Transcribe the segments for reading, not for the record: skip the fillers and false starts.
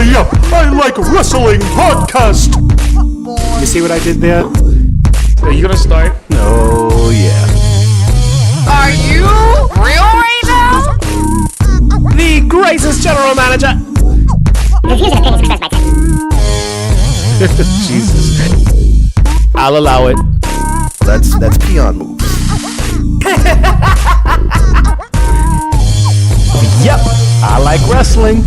I Like Wrestling podcast. You see what I did there? Are you gonna start? Oh, yeah. Are you real right now? The greatest general manager. Jesus. I'll allow it. That's peon moves. Yep, I like wrestling.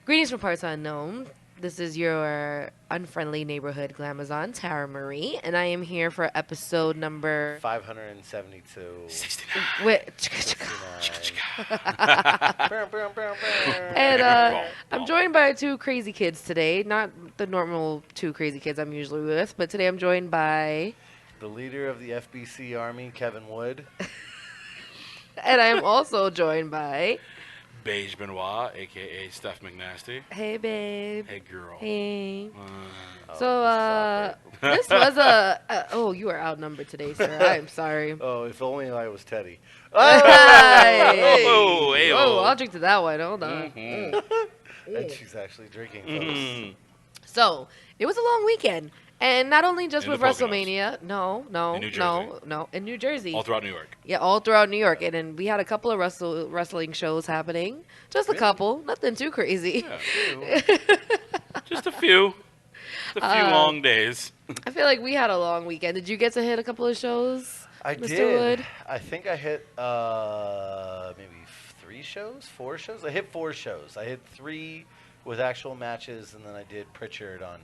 Greetings from parts unknown. This is your unfriendly neighborhood glamazon, Tara Marie, and I am here for episode number 572. 69. And I'm joined by two crazy kids today. Not the normal two crazy kids I'm usually with, but today I'm joined by The leader of the FBC Army, Kevin Wood. and I am also joined by Beige Benoit, a.k.a. Steph McNasty. Hey, babe. Hey, girl. Hey. This was oh, you are outnumbered today, sir. I'm sorry. Oh, if only I was Teddy. Hey. Oh, hey, Whoa, I'll drink to that one. Hold on. And she's actually drinking, folks. So, it was a long weekend. And not only just In with the Poconos. WrestleMania. No. In New Jersey. No. In New Jersey. All throughout New York. Yeah, all throughout New York. And then we had a couple of wrestling shows happening. Just a couple. Nothing too crazy. Yeah, just a few. Just a few long days. I feel like we had a long weekend. Did you get to hit a couple of shows, I Mr. did. Wood? I think I hit maybe 4 shows. I hit 4 shows. I hit 3 with actual matches, and then I did Pritchard on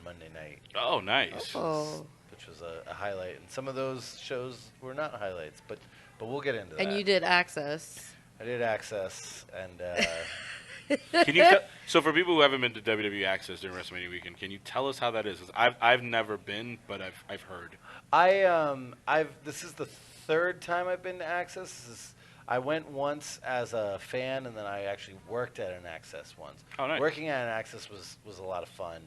Monday night. Oh, nice. Oh. Which was a highlight. And some of those shows were not highlights, but we'll get into that. And you did Access. I did Access, and Can you so for people who haven't been to WWE Access during WrestleMania weekend, can you tell us how that is? 'Cause I've never been, but I've heard. This is the 3rd time I've been to Access. I went once as a fan, and then I actually worked at an Access once. Oh, nice. Working at an Access was a lot of fun,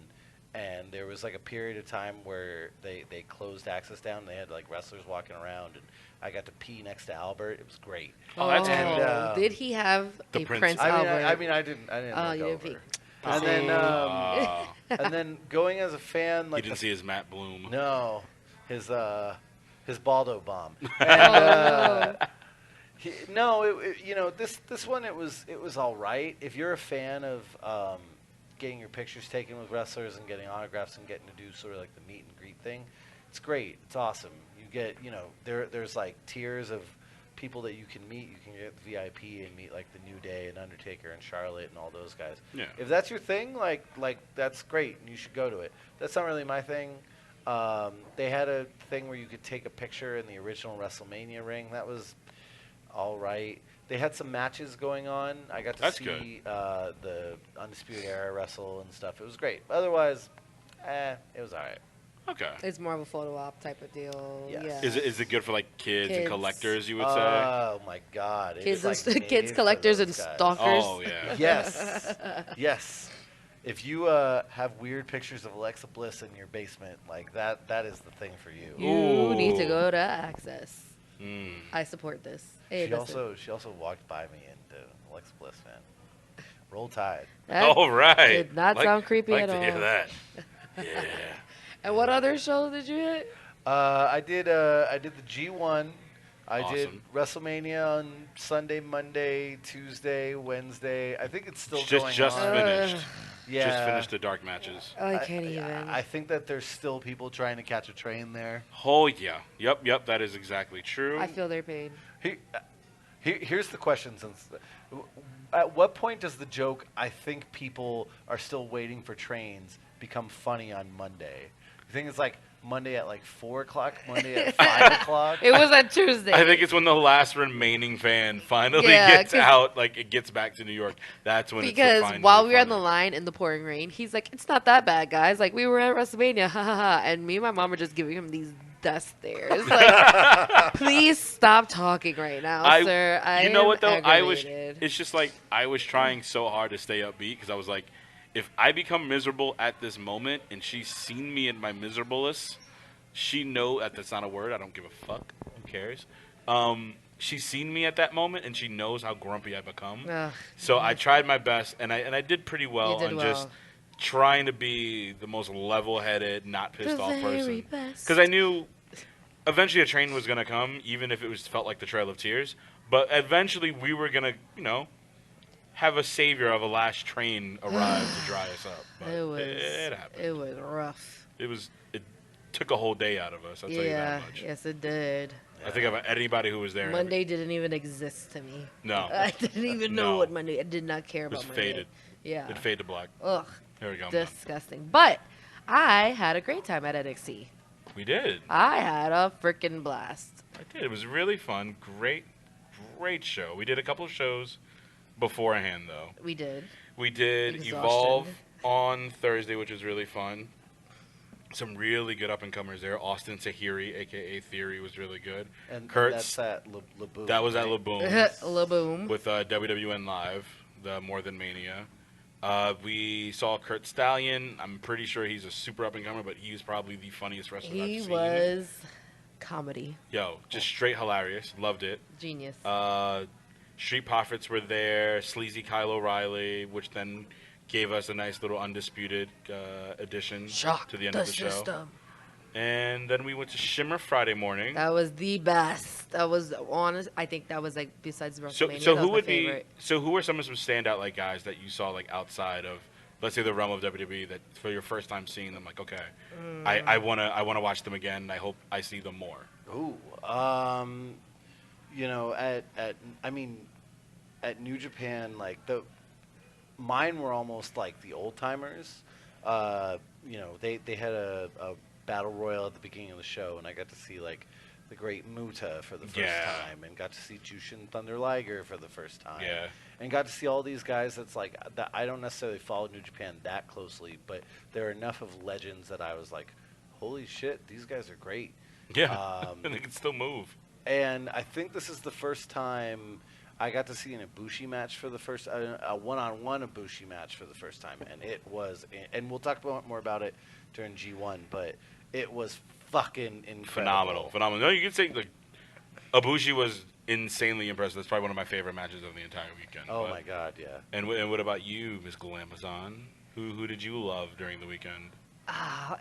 and there was like a period of time where they closed Access down. They had like wrestlers walking around, and I got to pee next to Albert. It was great. Oh, that's cool. And, did he have the a Prince Albert? I didn't Oh, look you didn't over. peek. And then and then going as a fan, You like didn't see his Matt Bloom. no, his Baldo bomb. And, this one it was all right. If you're a fan of getting your pictures taken with wrestlers and getting autographs and getting to do sort of like the meet and greet thing, it's great. It's awesome. You get there's like tiers of people that you can meet. You can get VIP and meet like the New Day and Undertaker and Charlotte and all those guys. Yeah. If that's your thing, like that's great, and you should go to it. That's not really my thing. They had a thing where you could take a picture in the original WrestleMania ring. That was all right. They had some matches going on. I got to see the Undisputed Era wrestle and stuff. It was great. Otherwise, it was all right. Okay. It's more of a photo op type of deal. Yes. Yeah. Is it good for like kids and collectors? You would say. Oh my God! Kids, it's and like kids, made collectors, for and those guys. stalkers. Oh yeah. Yes, yes. If you have weird pictures of Alexa Bliss in your basement, like that is the thing for you. You need to Ooh. go to Access. Mm. I support this. Hey, She also walked by me, and Alexa Bliss, man, roll Tide. that All right. did not sound creepy like at to all. hear that. Yeah. And what other show did you hit? I did the G1. I did Awesome. WrestleMania on Sunday, Monday, Tuesday, Wednesday. I think it's still Just going on. finished. Yeah. Just finished the dark matches. I can't even. I think that there's still people trying to catch a train there. Oh yeah. Yep. That is exactly true. I feel their pain. Here's the question: at what point does the joke, "I think people are still waiting for trains," become funny on Monday? You think it's like Monday at like 4 o'clock, Monday at 5 o'clock? It was on Tuesday. I think it's when the last remaining fan finally Yeah, gets out, like it gets back to New York. That's when because it's finally while we were on the funny. line in the pouring rain, he's like, "It's not that bad, guys. Like we were at WrestleMania, ha ha ha." And me and my mom are just giving him these death stares. Like, please stop talking right now, sir. You know what though? Aggravated. It's just like I was trying so hard to stay upbeat because I was like, if I become miserable at this moment and she's seen me in my miserableness, she know that that's not a word. I don't give a fuck. Who cares? she's seen me at that moment, and she knows how grumpy I become. Ugh, So I tried my best, and I did pretty well did on well. just trying to be the most level-headed, not pissed off person. best. Because I knew eventually a train was going to come, even if it felt like the Trail of Tears. But eventually we were going to, have a savior of a last train arrive to dry us up. But it happened. It was rough. It took a whole day out of us, I'll tell you that much. Yes, it did. I think of anybody who was there. Monday didn't even exist to me. No. I didn't even know what Monday. I did not care It was about Monday. faded. Yeah. It faded to black. Ugh. Here we go. Disgusting. But I had a great time at NXT. We did. I had a freaking blast. I did. It was really fun. Great show. We did a couple of shows beforehand, though. We did. We did Exhaustion. Evolve on Thursday, which was really fun. Some really good up-and-comers there. Austin Tahiri, a.k.a. Theory, was really good. And Kurtz, that's at Laboon. that was at Laboon Laboom. with WWN Live, the More Than Mania. We saw Kurt Stallion. I'm pretty sure he's a super up-and-comer, but he was probably the funniest wrestler I've He seen. was comedy. Yo, just straight hilarious. Loved it. Genius. Street Profits were there. Sleazy Kyle O'Reilly, which then gave us a nice little undisputed addition to the end of the show. System. And then we went to Shimmer Friday morning. That was the best. That was honest. I think that was like besides WrestleMania. So that who was would my favorite. who were some of some standout like guys that you saw like outside of, let's say, the realm of WWE, that for your first time seeing them, like, okay, I wanna watch them again, and I hope I see them more. Ooh, at New Japan, like mine were almost like the old timers. They had a battle royal at the beginning of the show, and I got to see like the Great Muta for the first time, and got to see Jushin Thunder Liger for the first time. Yeah. And got to see all these guys that's like that I don't necessarily follow New Japan that closely, but there are enough of legends that I was like, holy shit, these guys are great. Yeah, and they can still move. And I think this is the first time I got to see an Ibushi match for the first a one-on-one Ibushi match for the first time, and it was. And we'll talk more about it during G1, but it was fucking incredible. Phenomenal. No, you can say like Ibushi was insanely impressive. That's probably one of my favorite matches of the entire weekend. Oh my god, yeah. And what about you, Miss Glamazon? Who did you love during the weekend?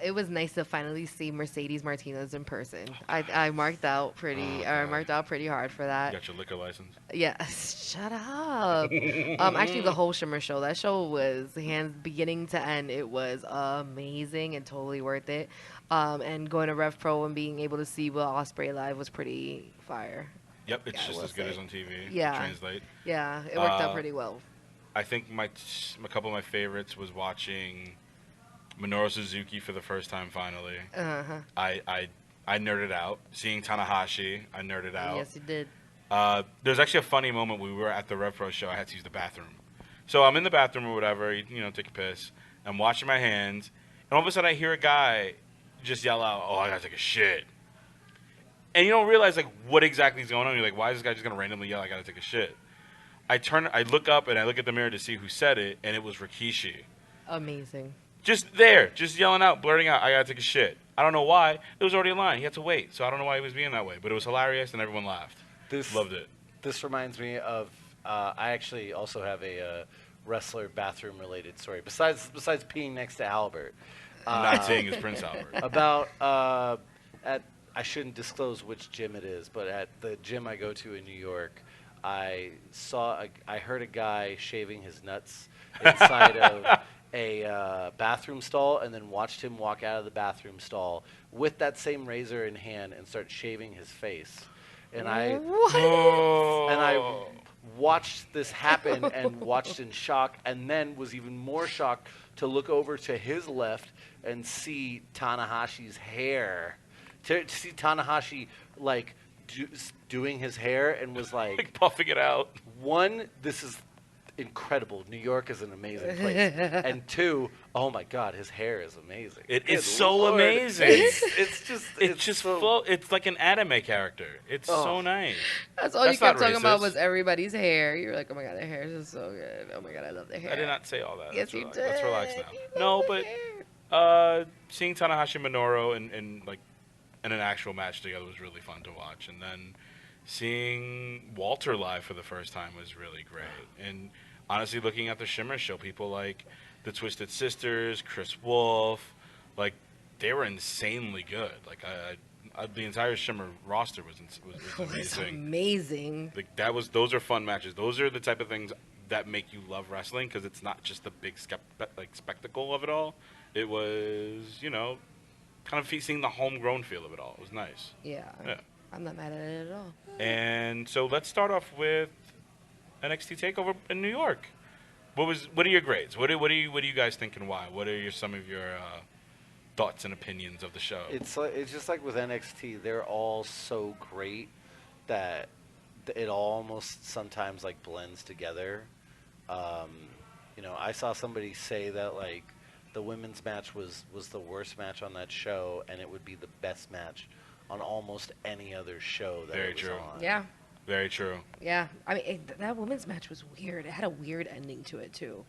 It was nice to finally see Mercedes Martinez in person. I marked out pretty hard for that. You got your liquor license? Yeah, shut up. Actually, the whole Shimmer show. That show was hands beginning to end. It was amazing and totally worth it. And going to Rev Pro and being able to see Will Ospreay live was pretty fire. Yep, it's just as good as on TV. Yeah. To translate. Yeah, it worked out pretty well. I think a couple of my favorites was watching Minoru Suzuki for the first time finally. Uh-huh. I nerded out. Seeing Tanahashi, I nerded out. Yes, you did. There's actually a funny moment. We were at the Rev Pro show. I had to use the bathroom. So I'm in the bathroom or whatever, take a piss. I'm washing my hands. And all of a sudden I hear a guy just yell out, "Oh, I gotta take a shit." And you don't realize like what exactly is going on. You're like, why is this guy just gonna randomly yell, "I gotta take a shit"? I look up and I look at the mirror to see who said it, and it was Rikishi. Amazing. Just yelling out, blurting out, "I gotta take a shit." I don't know why. It was already a line. He had to wait, so I don't know why he was being that way. But it was hilarious, and everyone laughed. Loved it. This reminds me of. I actually also have a wrestler bathroom related story. Besides peeing next to Albert. Not saying it's Prince Albert. About I shouldn't disclose which gym it is, but at the gym I go to in New York, I heard a guy shaving his nuts inside of a bathroom stall, and then watched him walk out of the bathroom stall with that same razor in hand and start shaving his face. And I watched this happen and watched in shock, and then was even more shocked to look over to his left and see Tanahashi's hair. To see Tanahashi like doing his hair, and was like puffing it out. One, this is incredible. New York is an amazing place. And two, oh my God, his hair is amazing. It is so amazing. It's like an anime character. It's so nice. That's all you kept talking about was everybody's hair. You were like, oh my God, their hair is so good. Oh my God, I love their hair. I did not say all that. Yes, you did. Let's relax now. No, but seeing Tanahashi and Minoru in an actual match together was really fun to watch. And then seeing Walter live for the first time was really great. And honestly, looking at the Shimmer show, people like the Twisted Sisters, Chris Wolf, like they were insanely good. Like the entire Shimmer roster was amazing. It's amazing. Like those are fun matches. Those are the type of things that make you love wrestling because it's not just the big spectacle of it all. It was, kind of seeing the homegrown feel of it all. It was nice. Yeah. I'm not mad at it at all. And so let's start off with NXT TakeOver in New York. What are your grades? What do you guys think and why? What are some of your thoughts and opinions of the show? It's just like with NXT, they're all so great that it almost sometimes like blends together. I saw somebody say that like the women's match was the worst match on that show, and it would be the best match on almost any other show that it was on. Yeah. Very true. Yeah. I mean, that women's match was weird. It had a weird ending to it too.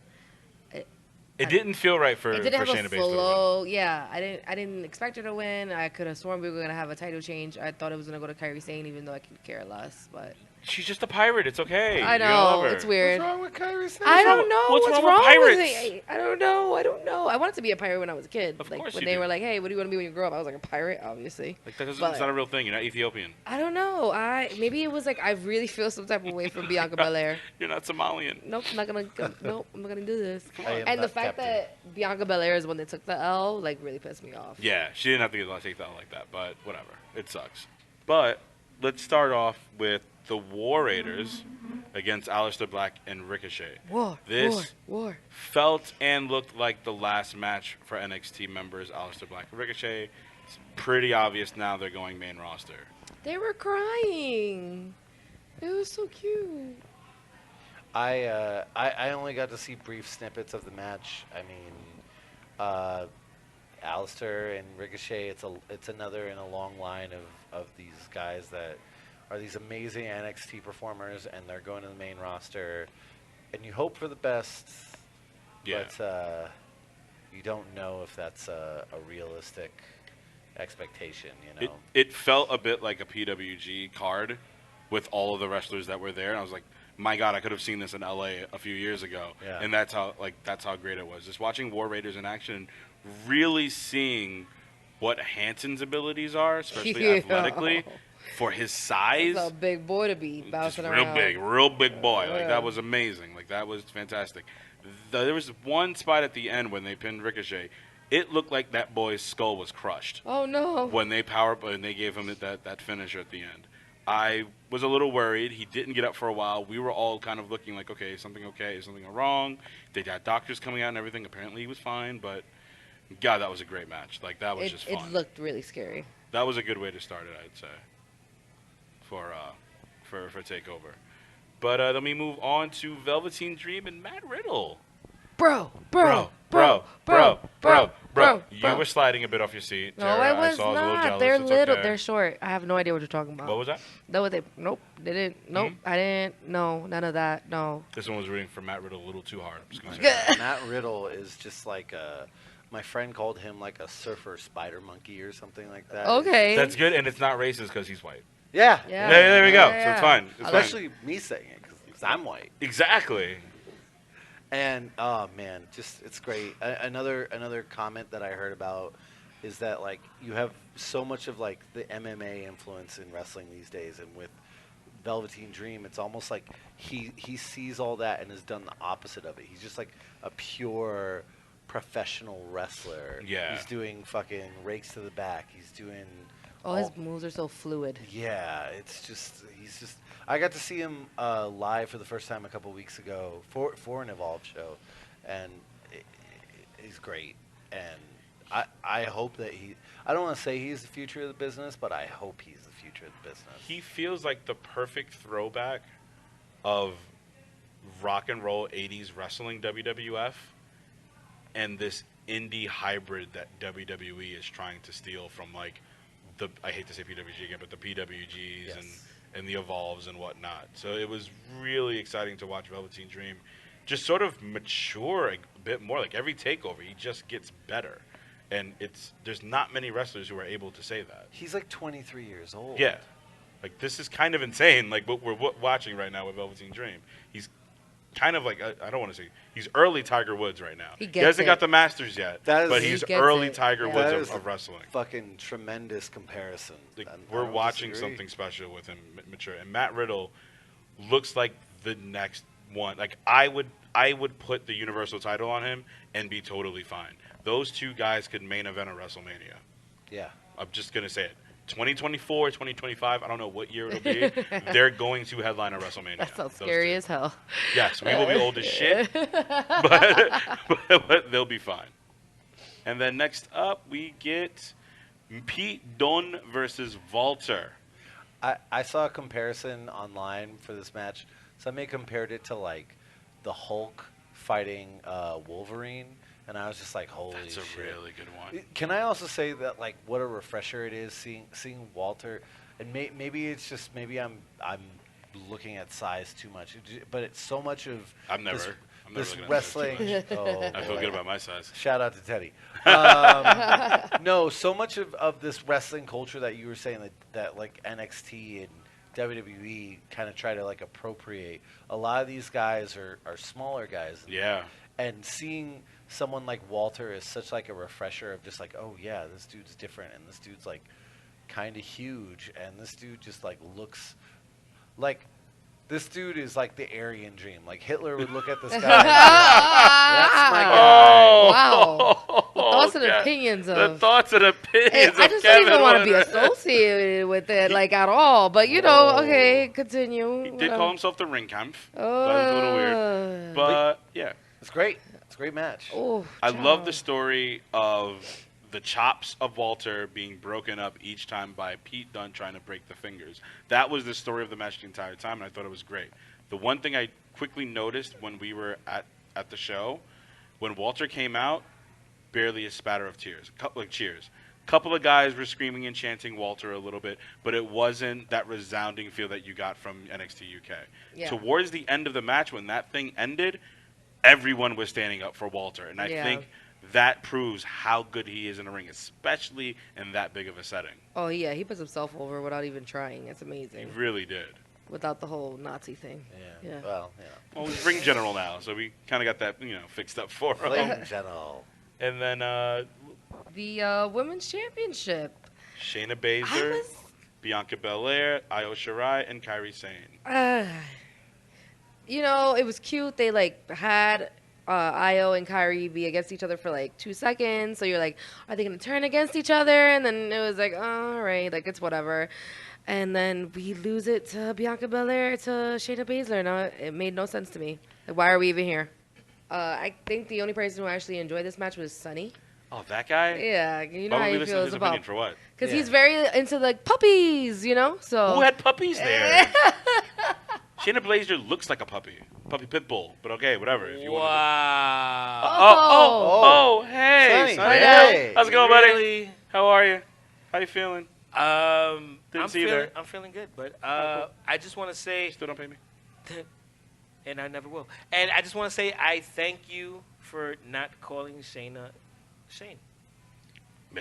It didn't feel right for It didn't have Shayna a Baszler to win. flow. Yeah, I didn't expect her to win. I could have sworn we were gonna have a title change. I thought it was gonna go to Kairi Sane, even though I could care less. But She's just a pirate. It's okay. I You're gonna love know her. it's weird. What's wrong with Kairi Sane? I don't know What's what's wrong with with pirates? it. I don't know. I wanted to be a pirate when I was a kid. Of like course when you they do. were like, "Hey, what do you want to be when you grow up?" I was like, "A pirate, obviously." Like that's But- not a real thing. You're not Ethiopian. I don't know. Maybe it was like I really feel some type of way from Bianca Belair. You're not Somalian. Nope, I'm not gonna do this. I am And the not fact Captain. that Bianca Belair is when they took the L, like really pissed me off. Yeah, she didn't have to take that like that, but whatever. It sucks. But let's start off with the War Raiders against Aleister Black and Ricochet. War. Felt and looked like the last match for NXT members, Aleister Black and Ricochet. It's pretty obvious now they're going main roster. They were crying. It was so cute. I only got to see brief snippets of the match. I mean, Aleister and Ricochet. It's another in a long line of these guys that are these amazing NXT performers, and they're going to the main roster. And you hope for the best, but you don't know if that's a realistic expectation. It felt a bit like a PWG card with all of the wrestlers that were there, and I was like, my God, I could have seen this in LA a few years ago. Yeah. And that's how great it was. Just watching War Raiders in action, really seeing what Hanson's abilities are, especially athletically, for his size. He's a big boy to be Just bouncing real around. real big boy. Like Yeah. that was amazing. Like that was fantastic. There was one spot at the end when they pinned Ricochet. It looked like that boy's skull was crushed Oh no. when they gave him that finisher at the end. I was a little worried. He didn't get up for a while. We were all kind of looking like, okay, is something wrong? They got doctors coming out and everything. Apparently he was fine, but God, that was a great match. Like that was just fun. It looked really scary. That was a good way to start it, I'd say, for TakeOver. But then we move on to Velveteen Dream and Matt Riddle. Bro. You were sliding a bit off your seat. No, Tara. I was saw I was a little not. jealous. They're It's little. okay. They're short. I have no idea what you're talking about. What was that? No, nope. They didn't. Nope. I didn't. No, none of that. No. This one was rooting for Matt Riddle a little too hard. I'm just gonna say that. Matt Riddle is just like my friend called him like a surfer spider monkey or something like that. Okay. That's good, and it's not racist because he's white. Yeah. Yeah. There we go. Yeah, So it's yeah. fine. It's fine. Especially me saying it because I'm white. Exactly. And oh man, just it's great. Another comment that I heard about is that like you have so much of like the MMA influence in wrestling these days, and with Velveteen Dream, it's almost like he sees all that and has done the opposite of it. He's just like a pure professional wrestler. Yeah. He's doing fucking rakes to the back. He's doing All his moves are so fluid. yeah, he's just. I got to see him live for the first time a couple weeks ago for an Evolve show, and he's great. And I hope that I don't want to say he's the future of the business, but I hope he's the future of the business. He feels like the perfect throwback of rock and roll 80s wrestling WWF and this indie hybrid that WWE is trying to steal from like I hate to say PWG again, but the PWGs Yes. and the Evolves and whatnot. So it was really exciting to watch Velveteen Dream just sort of mature a bit more. Like every takeover, he just gets better. And there's not many wrestlers who are able to say that. He's like 23 years old. Yeah. Like, this is kind of insane, like, what we're watching right now with Velveteen Dream. He's kind of like, I don't want to say, he's early Tiger Woods right now. He hasn't it. got the Masters yet, but He he's gets early it. Tiger Yeah. Woods of wrestling. Fucking tremendous comparison. Like, I we're don't watching disagree. something special with him mature. And Matt Riddle looks like the next one. Like, I would put the Universal title on him and be totally fine. Those two guys could main event a WrestleMania. Yeah. I'm just going to say it. 2024, 2025, I don't know what year it'll be. They're going to headline a WrestleMania. That sounds those scary two. as hell. Yes, we will be old as shit, but they'll be fine. And then next up, we get Pete Dunne versus Walter. I saw a comparison online for this match. Somebody compared it to like the Hulk fighting Wolverine, and I was just like, holy That's shit. a really good one. Can I also say that like what a refresher it is seeing Walter, and maybe it's just I'm looking at size too much, but it's so much of I'm never this looking at wrestling. size too Oh, I feel boy. good about my size. Shout out to Teddy. No, so much of this wrestling culture that you were saying that like NXT and WWE kind of try to like appropriate. A lot of these guys are smaller guys. Yeah. And seeing someone like Walter is such like a refresher of just like, oh yeah, this dude's different, and this dude's like kind of huge, and this dude just like looks like this dude is like the Aryan dream. Like Hitler would look at this guy. And be like, that's my guy. Wow. The thoughts and God. opinions The of. thoughts and Hey, opinions I of just Kevin don't even want to be Warner. associated with it, like, at all. But, you know, okay, continue. He did call himself the Ringkampf. That was a little weird. But, yeah. It's great. It's a great match. Oh, I love the story of the chops of Walter being broken up each time by Pete Dunne trying to break the fingers. That was the story of the match the entire time, and I thought it was great. The one thing I quickly noticed when we were at the show, when Walter came out, barely a spatter of tears, a couple of cheers. Couple of guys were screaming and chanting Walter a little bit, but it wasn't that resounding feel that you got from NXT UK. Yeah. Towards the end of the match, when that thing ended, everyone was standing up for Walter, and I think that proves how good he is in the ring, especially in that big of a setting. Oh, yeah, he puts himself over without even trying. It's amazing. He really did. Without the whole Nazi thing. Yeah. Well, Well, he's ring general now, so we kind of got that, fixed up for him. Ring general. And then The women's championship. Shayna Baszler, Bianca Belair, Io Shirai, and Kairi Sane. You know, it was cute. They like had Io and Kairi be against each other for like 2 seconds. So you're like, are they gonna turn against each other? And then it was like, all right, like it's whatever. And then we lose it to Bianca Belair to Shayna Baszler. Now it made no sense to me. Like, why are we even here? I think the only person who actually enjoyed this match was Sunny. Oh, that guy? Yeah, you know Why how would we he listen to feels his about. opinion for what? Because he's very into like puppies, you know. So Who had puppies there? Shayna Baszler looks like a puppy pit bull. But okay, whatever. If you want. Oh, hey, Sonny, Sonny. hey. How's it going, buddy? Really? How are you? How you feeling? I'm see you there. feeling good, but I just want to say, Still don't pay me. and I never will. And I just want to say I thank you for not calling Shayna Shane.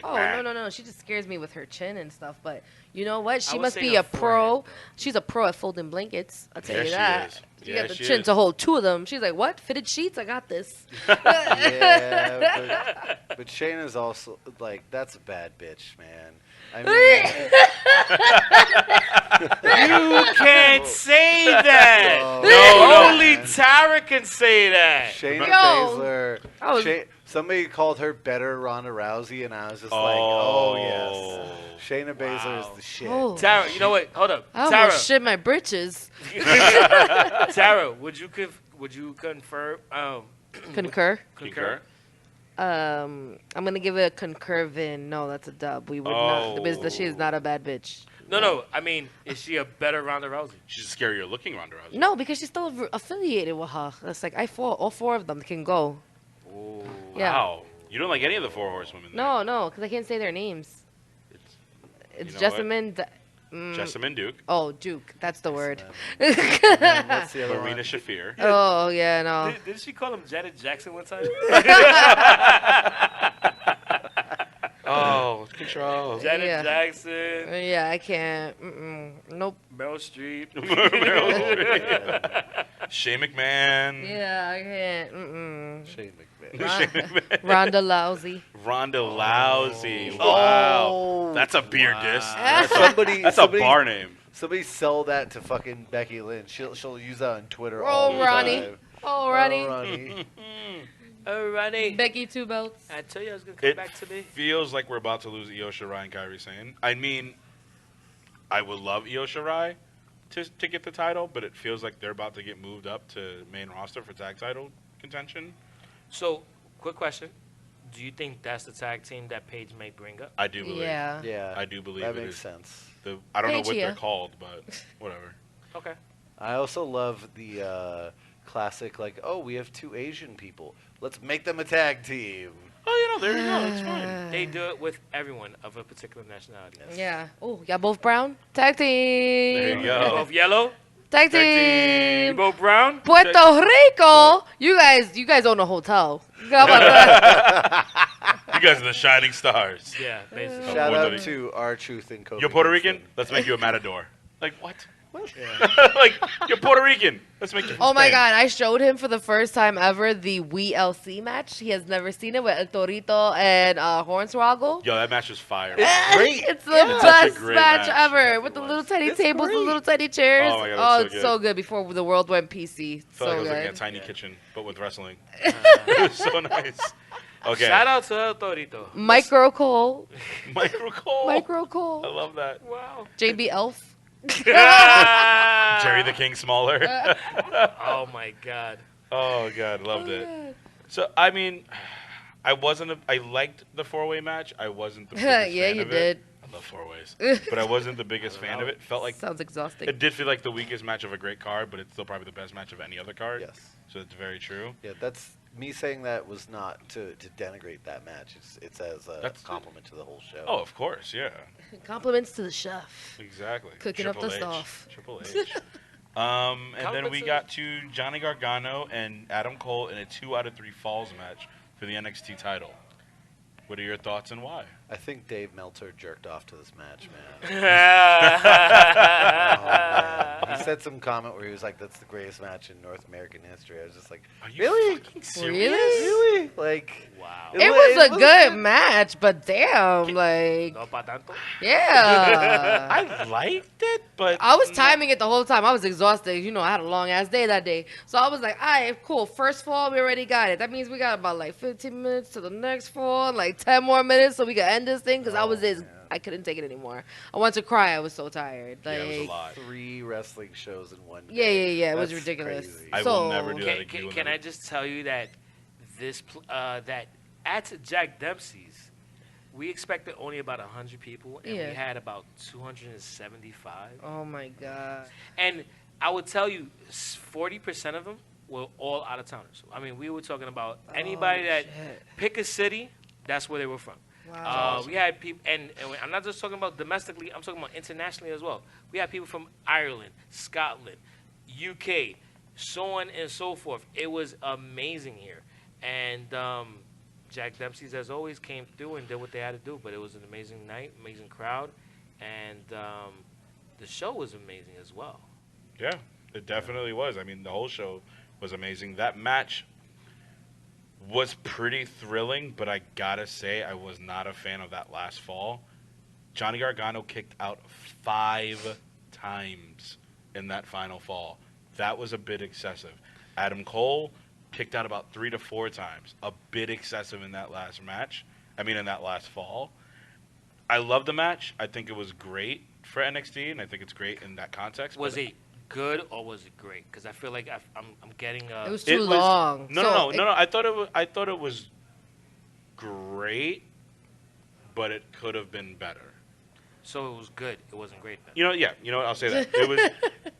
Oh, no. She just scares me with her chin and stuff. But you know what? She would must say be her a pro. forehead. She's a pro at folding blankets. I'll tell Yes, you she that. is. She Yeah, got the she chin is. to hold 2 of them. She's like, what? Fitted sheets? I got this. Yeah, but Shayna's also like that's a bad bitch, man. I mean, You can't say that. No. Only Tara can say that. Shayna Yo. Baszler. I was- Somebody called her better Ronda Rousey, and I was just like, Oh. oh yes, Shayna Baszler is the shit. Oh. Tara, you know what? Hold up. I Tara, almost shit my britches. Tara, would you confirm? Concur. Concur? I'm gonna give it a concurvin. No, that's a dub. We would not. The business. She is not a bad bitch. No. I mean, is she a better Ronda Rousey? She's a scarier looking Ronda Rousey. No, because she's still affiliated with her. That's like all 4 of them can go. Oh, Yeah. wow. You don't like any of the 4 horsewomen? then? No, because I can't say their names. It's you know Jessamine. Jessamine Duke, Oh, Duke. That's the word. And what's the other Marina one? Shafir. Oh, yeah, no. Didn't she call him Janet Jackson one time? Oh, Control. Janet Yeah. Jackson, Yeah, I can't. Nope. Meryl Streep. Shane McMahon. Yeah, I can't. Shane McMahon. Ronda Lousy. Ronda Lousey. Wow. That's a beer diss. That's a bar name. Somebody sell that to fucking Becky Lynch. She'll use that on Twitter Oh, all the Ronnie. time. Oh, Ronnie. Ronnie. Alrighty. Becky Two Belts. I tell you, I was gonna come It back to me. feels like we're about to lose Io Shirai and Kairi Sane. I mean, I would love Io Shirai to get the title, but it feels like they're about to get moved up to main roster for tag title contention. So, quick question: do you think that's the tag team that Paige may bring up? I do believe. Yeah. Yeah. I do believe that it makes is. sense. I don't know what Paige they're here. called, but whatever. Okay. I also love the classic, like, oh, we have two Asian people. Let's make them a tag team. Oh, there you go. It's fine. They do it with everyone of a particular nationality. Yeah. Oh, y'all both brown? Tag team. There you You go. both yellow. Tag Tag You team. both brown. Puerto Rico. You guys own a hotel. How about that? You guys are the shining stars. Yeah, basically. Oh, Shout Puerto out Rico. to R-Truth and Kofi You're Puerto Rican? Kingston. Let's make you a matador. Like, what? Yeah. Like, you're Puerto Rican. Let's make you from Oh my Spain. God! I showed him for the first time ever the WeLC match. He has never seen it with El Torito and Hornswoggle. Yo, that match was fire. It's great. It's the Yeah. Such a best great match match. ever Yes, with it the was. little tiny It's tables, the great. little tiny chairs. Oh my God, it's it's so so good before the world went PC. I felt So like I was good. like in a tiny kitchen, but with wrestling. It was so nice. Okay. Shout out to El Torito. Micro Cole. Micro Cole. Micro I Cole. love that. Wow. JB Elf. Jerry the King Smaller. Oh my God. Oh God, loved it. So I mean, I liked the 4-way match. I wasn't the biggest Yeah, fan you of did. it. I love 4-ways, but I wasn't the biggest fan of it. Felt like Sounds exhausting. it did feel like the weakest match of a great card, but it's still probably the best match of any other card. Yes. So it's very true. Yeah, that's me saying that was not to denigrate that match. It's as a That's- compliment to the whole show. Oh, of course, yeah, Compliments to the chef. exactly. Cooking up the Triple H. stuff. Triple H. And then we Compliments got to Johnny Gargano and Adam Cole in a 2 out of 3 falls match for the NXT title. What are your thoughts and why? I think Dave Meltzer jerked off to this match, man. Oh, man. He said some comment where he was like, "That's the greatest match in North American history." I was just like, Are you "Really? fucking serious? Really? Really? Like, Wow. It was a good match, but damn, like, No pa tanto. yeah. I liked it, but I was timing it the whole time. I was exhausted. You know, I had a long ass day that day. So I was like, all right, cool. First fall, we already got it. That means we got about like 15 minutes to the next fall, like 10 more minutes so we can end this thing because I couldn't take it anymore. I wanted to cry. I was so tired. Yeah, Like, it was a lot. 3 wrestling shows in one yeah. day. It was That's ridiculous. crazy. I So- will never do that again. Can, You will can never- I just tell you that that at Jack Dempsey's, we expected only about 100 people, and Yeah. we had about 275. Oh my God. And I would tell you, 40% of them were all out of towners. I mean, we were talking about anybody that shit. pick a city, that's where they were from. Wow. We had people, and I'm not just talking about domestically, I'm talking about internationally as well. We had people from Ireland, Scotland, UK, so on and so forth. It was amazing here. And Jack Dempsey's, as always, came through and did what they had to do. But it was an amazing night, amazing crowd, and the show was amazing as well. Yeah, it definitely was. I mean, the whole show was amazing. That match was pretty thrilling, but I gotta say, I was not a fan of that last fall. Johnny Gargano kicked out 5 times in that final fall. That was a bit excessive. Adam Cole kicked out about 3 to 4 times. A bit excessive in that last match. In that last fall. I love the match. I think it was great for NXT, and I think it's great in that context. Was but it good or was it great? Because I feel like I'm getting It was it too was- long. No. I thought it was great, but it could have been better. so it was good. It wasn't great then. You know what? I'll say that. It was.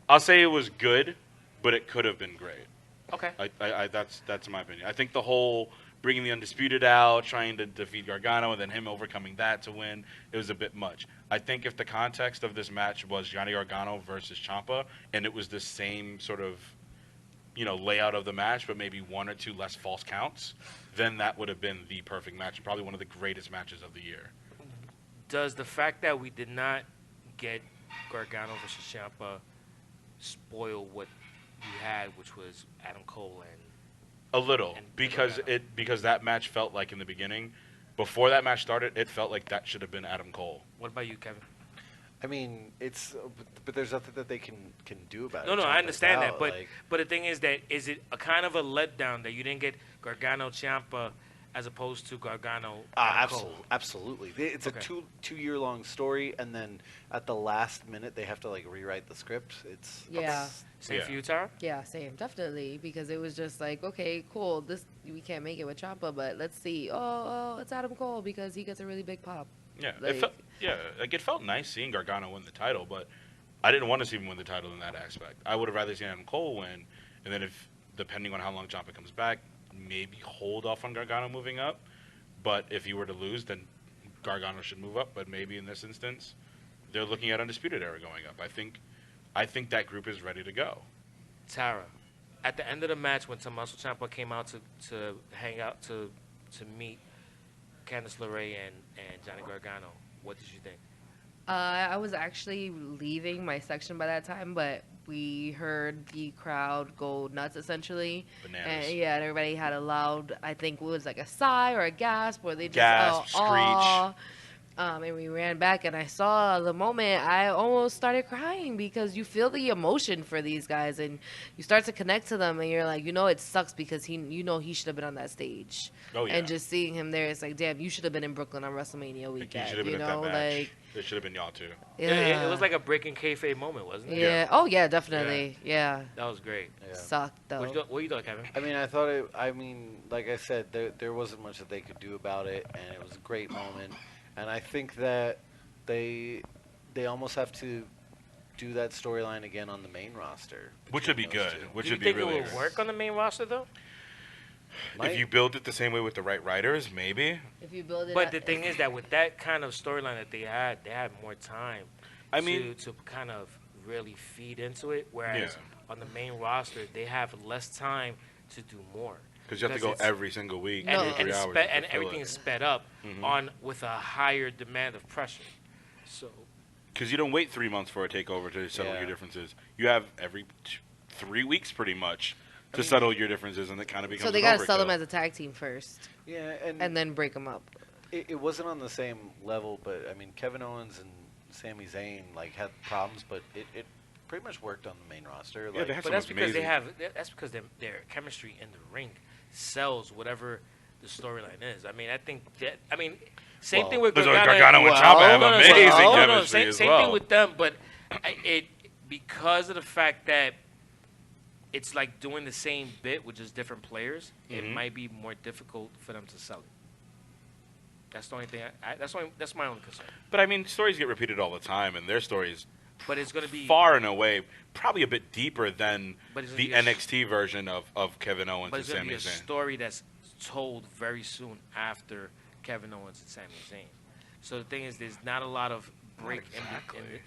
I'll say it was good, but it could have been great. Okay. That's my opinion. I think the whole bringing the Undisputed out, trying to defeat Gargano, and then him overcoming that to win, it was a bit much. I think if the context of this match was Johnny Gargano versus Ciampa, and it was the same sort of, layout of the match, but maybe 1 or 2 less false counts, then that would have been the perfect match, probably one of the greatest matches of the year. Does the fact that we did not get Gargano versus Ciampa spoil what we had, which was Adam Cole and A little, And because that match felt like in the beginning, before that match started, it felt like that should have been Adam Cole. what about you, Kevin? I mean, but there's nothing that they can do about it. No, I Ciampa's understand that, out, but like, but the thing is that is it a kind of a letdown that you didn't get Gargano Ciampa as opposed to Gargano Adam Cole? absolutely. It's Okay. a two-year long story, and then at the last minute they have to like rewrite the script. Yeah. Same Yeah. for you, Tara? Yeah, same, definitely, because it was just like, okay, cool, this we can't make it with Ciampa, but let's see. Oh, it's Adam Cole because he gets a really big pop. Yeah, Like- it felt nice seeing Gargano win the title, but I didn't want to see him win the title in that aspect. I would have rather seen Adam Cole win, and then if depending on how long Ciampa comes back, maybe hold off on Gargano moving up. But if he were to lose, then Gargano should move up. But maybe in this instance, they're looking at Undisputed Era going up. I think that group is ready to go. Tara, at the end of the match when Tommaso Ciampa came out to hang out to meet Candice LeRae and Johnny Gargano, what did you think? I was actually leaving my section by that time, but we heard the crowd go nuts, essentially. Bananas. And yeah, and everybody had a loud, I think it was like a sigh or a gasp, where they just Gasp, screech. "Aw." And we ran back, and I saw the moment. I almost started crying because you feel the emotion for these guys, and you start to connect to them, and you're like, it sucks because he should have been on that stage. Oh, yeah. And just seeing him there, it's like, damn, you should have been in Brooklyn on WrestleMania Like, he weekend. should have been at that match. Like, It should have been y'all too. yeah. It was like a breaking kayfabe moment, wasn't it? Yeah. Oh yeah, definitely. Yeah. That was great. Yeah. Sucked though. What you thought, Kevin? I mean, like I said, there wasn't much that they could do about it, and it was a great moment. And I think that they almost have to do that storyline again on the main roster. Which would be between those good. two. Which Do you would be think really it would work on the main roster though? If you build it the same way with the right writers, maybe. If you build it. But the thing is that with that kind of storyline that they had more time. I mean- to kind of really feed into it. Whereas on the main roster, they have less time to do more. Because you have to go it's- every single week, No. 2 and, 3 it's hours. spe- to and fulfill everything it. is sped up Mhm. with a higher demand of pressure. So Because you don't wait 3 months for a takeover to settle Yeah. your differences. You have every 3 weeks pretty much to settle your differences, and it kind of becomes so they got gotta sell them as a tag team first, Yeah, and then break them up. it wasn't on the same level, but I mean, Kevin Owens and Sami Zayn had problems, but it pretty much worked on the main roster. Yeah, they have But some that's because amazing. that's because their chemistry in the ring sells whatever the storyline is. I mean, same Well, thing with There's Gargano. Gargano and Well, Ciampa have No, no, amazing chemistry same, as same well. thing with them, but because of the fact that it's like doing the same bit with just different players, it Mhm. might be more difficult for them to sell it. That's the only thing. That's my only concern. But I mean, stories get repeated all the time, and their stories But it's gonna be far and away probably a bit deeper than But it's gonna the be a s- NXT version of Kevin Owens But and it's going to Sami be a Zayn. story that's told very soon after Kevin Owens and Sami Zayn. So the thing is, there's not a lot of break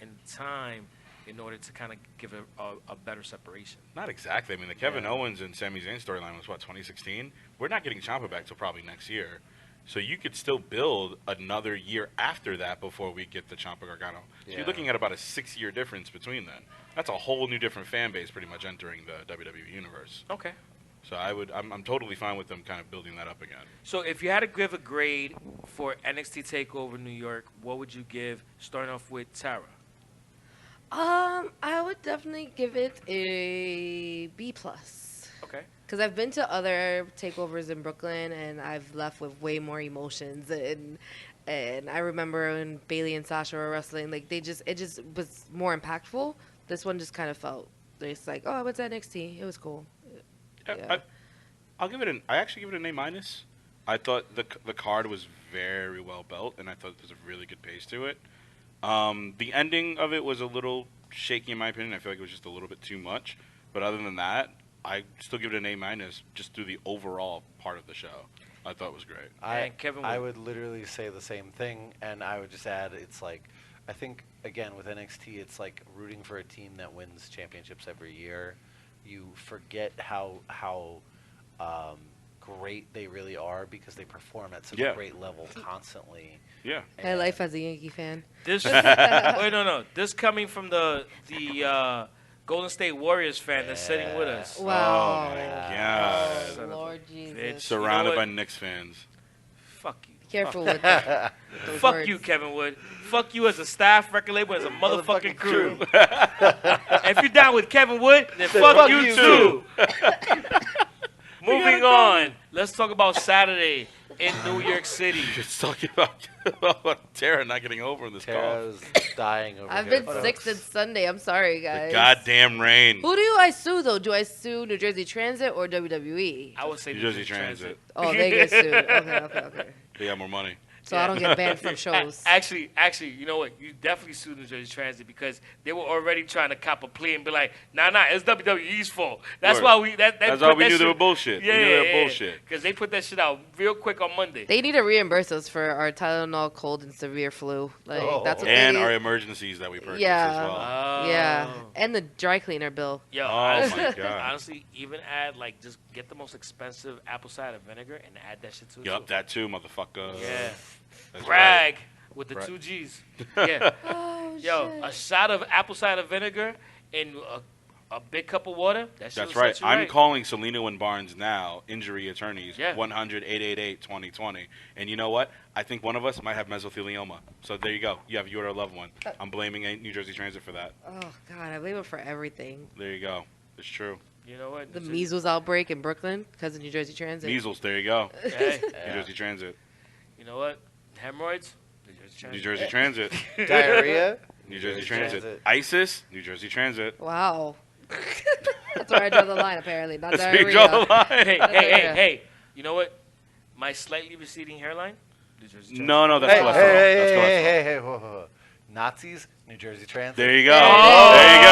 in time in order to kind of give a better separation. Not exactly. I mean, the Kevin Owens and Sami Zayn storyline was, 2016? We're not getting Ciampa back till probably next year. So you could still build another year after that before we get the Ciampa Gargano. So Yeah. you're looking at about a 6-year difference between then. That's a whole new different fan base pretty much entering the WWE universe. Okay. So I'm totally fine with them kind of building that up again. So if you had to give a grade for NXT TakeOver New York, what would you give? Starting off with Tara. I would definitely give it a B plus. Okay. Because I've been to other takeovers in Brooklyn, and I've left with way more emotions. And I remember when Bailey and Sasha were wrestling, like it just was more impactful. This one just kind of felt it's like, oh, I went to NXT. It was cool. Yeah. I actually give it an A-. I thought the card was very well built, and I thought there was a really good pace to it. The ending of it was a little shaky in my opinion. I feel like it was just a little bit too much. But other than that, I still give it an A- just through the overall part of the show. I thought it was great. And Kevin I would- would literally say the same thing, and I would just add, it's like, I think again with NXT, it's like rooting for a team that wins championships every year. You forget how great they really are because they perform at such Yeah. a great level constantly. Yeah. My life as a Yankee fan. This wait, no. This coming from the Golden State Warriors fan that's sitting with us. Wow. Oh my Oh, God. Son of a Lord bitch. Jesus. Surrounded You know by what? Knicks fans. Fuck you. Be careful with that. those Fuck words. you, Kevin Wood. Fuck you as a staff, record label, as a motherfucking crew. If you're down with Kevin Wood, then fuck you too. Moving on. Let's talk about Saturday in New York City. Just talking about Tara not getting over this cough. Tara's dying over I've here. been sick since Sunday. I'm sorry, guys. The goddamn rain. Who do I sue, though? Do I sue New Jersey Transit or WWE? I would say New Jersey Transit. Oh, they get sued. Okay. They got more money. So I don't get banned from shows. Actually, you know what? You definitely sued New Jersey Transit because they were already trying to cop a plea and be like, nah, it's WWE's fault. That's Word. why we. That's why we knew they were bullshit. Yeah, we knew they were bullshit. Because they put that shit out real quick on Monday. They need to reimburse us for our Tylenol, cold, and severe flu. Like that's what And they our need. emergencies that we purchased Yeah. as well. Yeah, and the dry cleaner bill. Yo, Oh, honestly, my God. honestly, even add like just get the most expensive apple cider vinegar and add that shit to it. Yup, too. that too, motherfucker. Yeah. That's Brag with the Brag. 2 G's. Yeah. Oh Yo, shit. a shot of apple cider vinegar in a big cup of water. That shit That's will right. set you I'm calling Salino and Barnes now, injury attorneys, Yeah. 100-888-2020. And you know what? I think one of us might have mesothelioma. So there you go. You have your loved one. I'm blaming New Jersey Transit for that. Oh god, I blame it for everything. There you go. It's true. You know what? The measles outbreak in Brooklyn because of New Jersey Transit. Measles, there you go. Hey, New Jersey Transit. you know what? Hemorrhoids. New Jersey Transit. Diarrhea. New Jersey Transit. ISIS, New Jersey Transit. Wow. That's where I draw the line, apparently. Not That's where you diarrhea. draw the line. Hey. You know what? My slightly receding hairline. New Jersey Transit. No, that's Hey, cholesterol. hey, That's hey, cholesterol. hey, hey, whoa. Nazis, New Jersey Transit. There you go. Oh. There you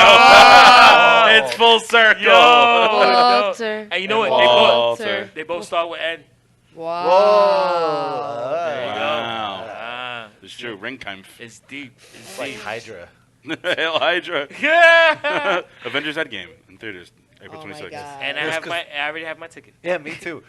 go. It's full circle. Yo. Walter. And you know what? Walter. They both start with N. Wow. Whoa. There you go. Wow. Ah, It's true. Ringkampf. it's deep. It's It's like deep. Hydra. Hail Hydra. Yeah. Avengers Endgame in theaters, April Oh my 26th. God. And I already have my ticket. Yeah, me too.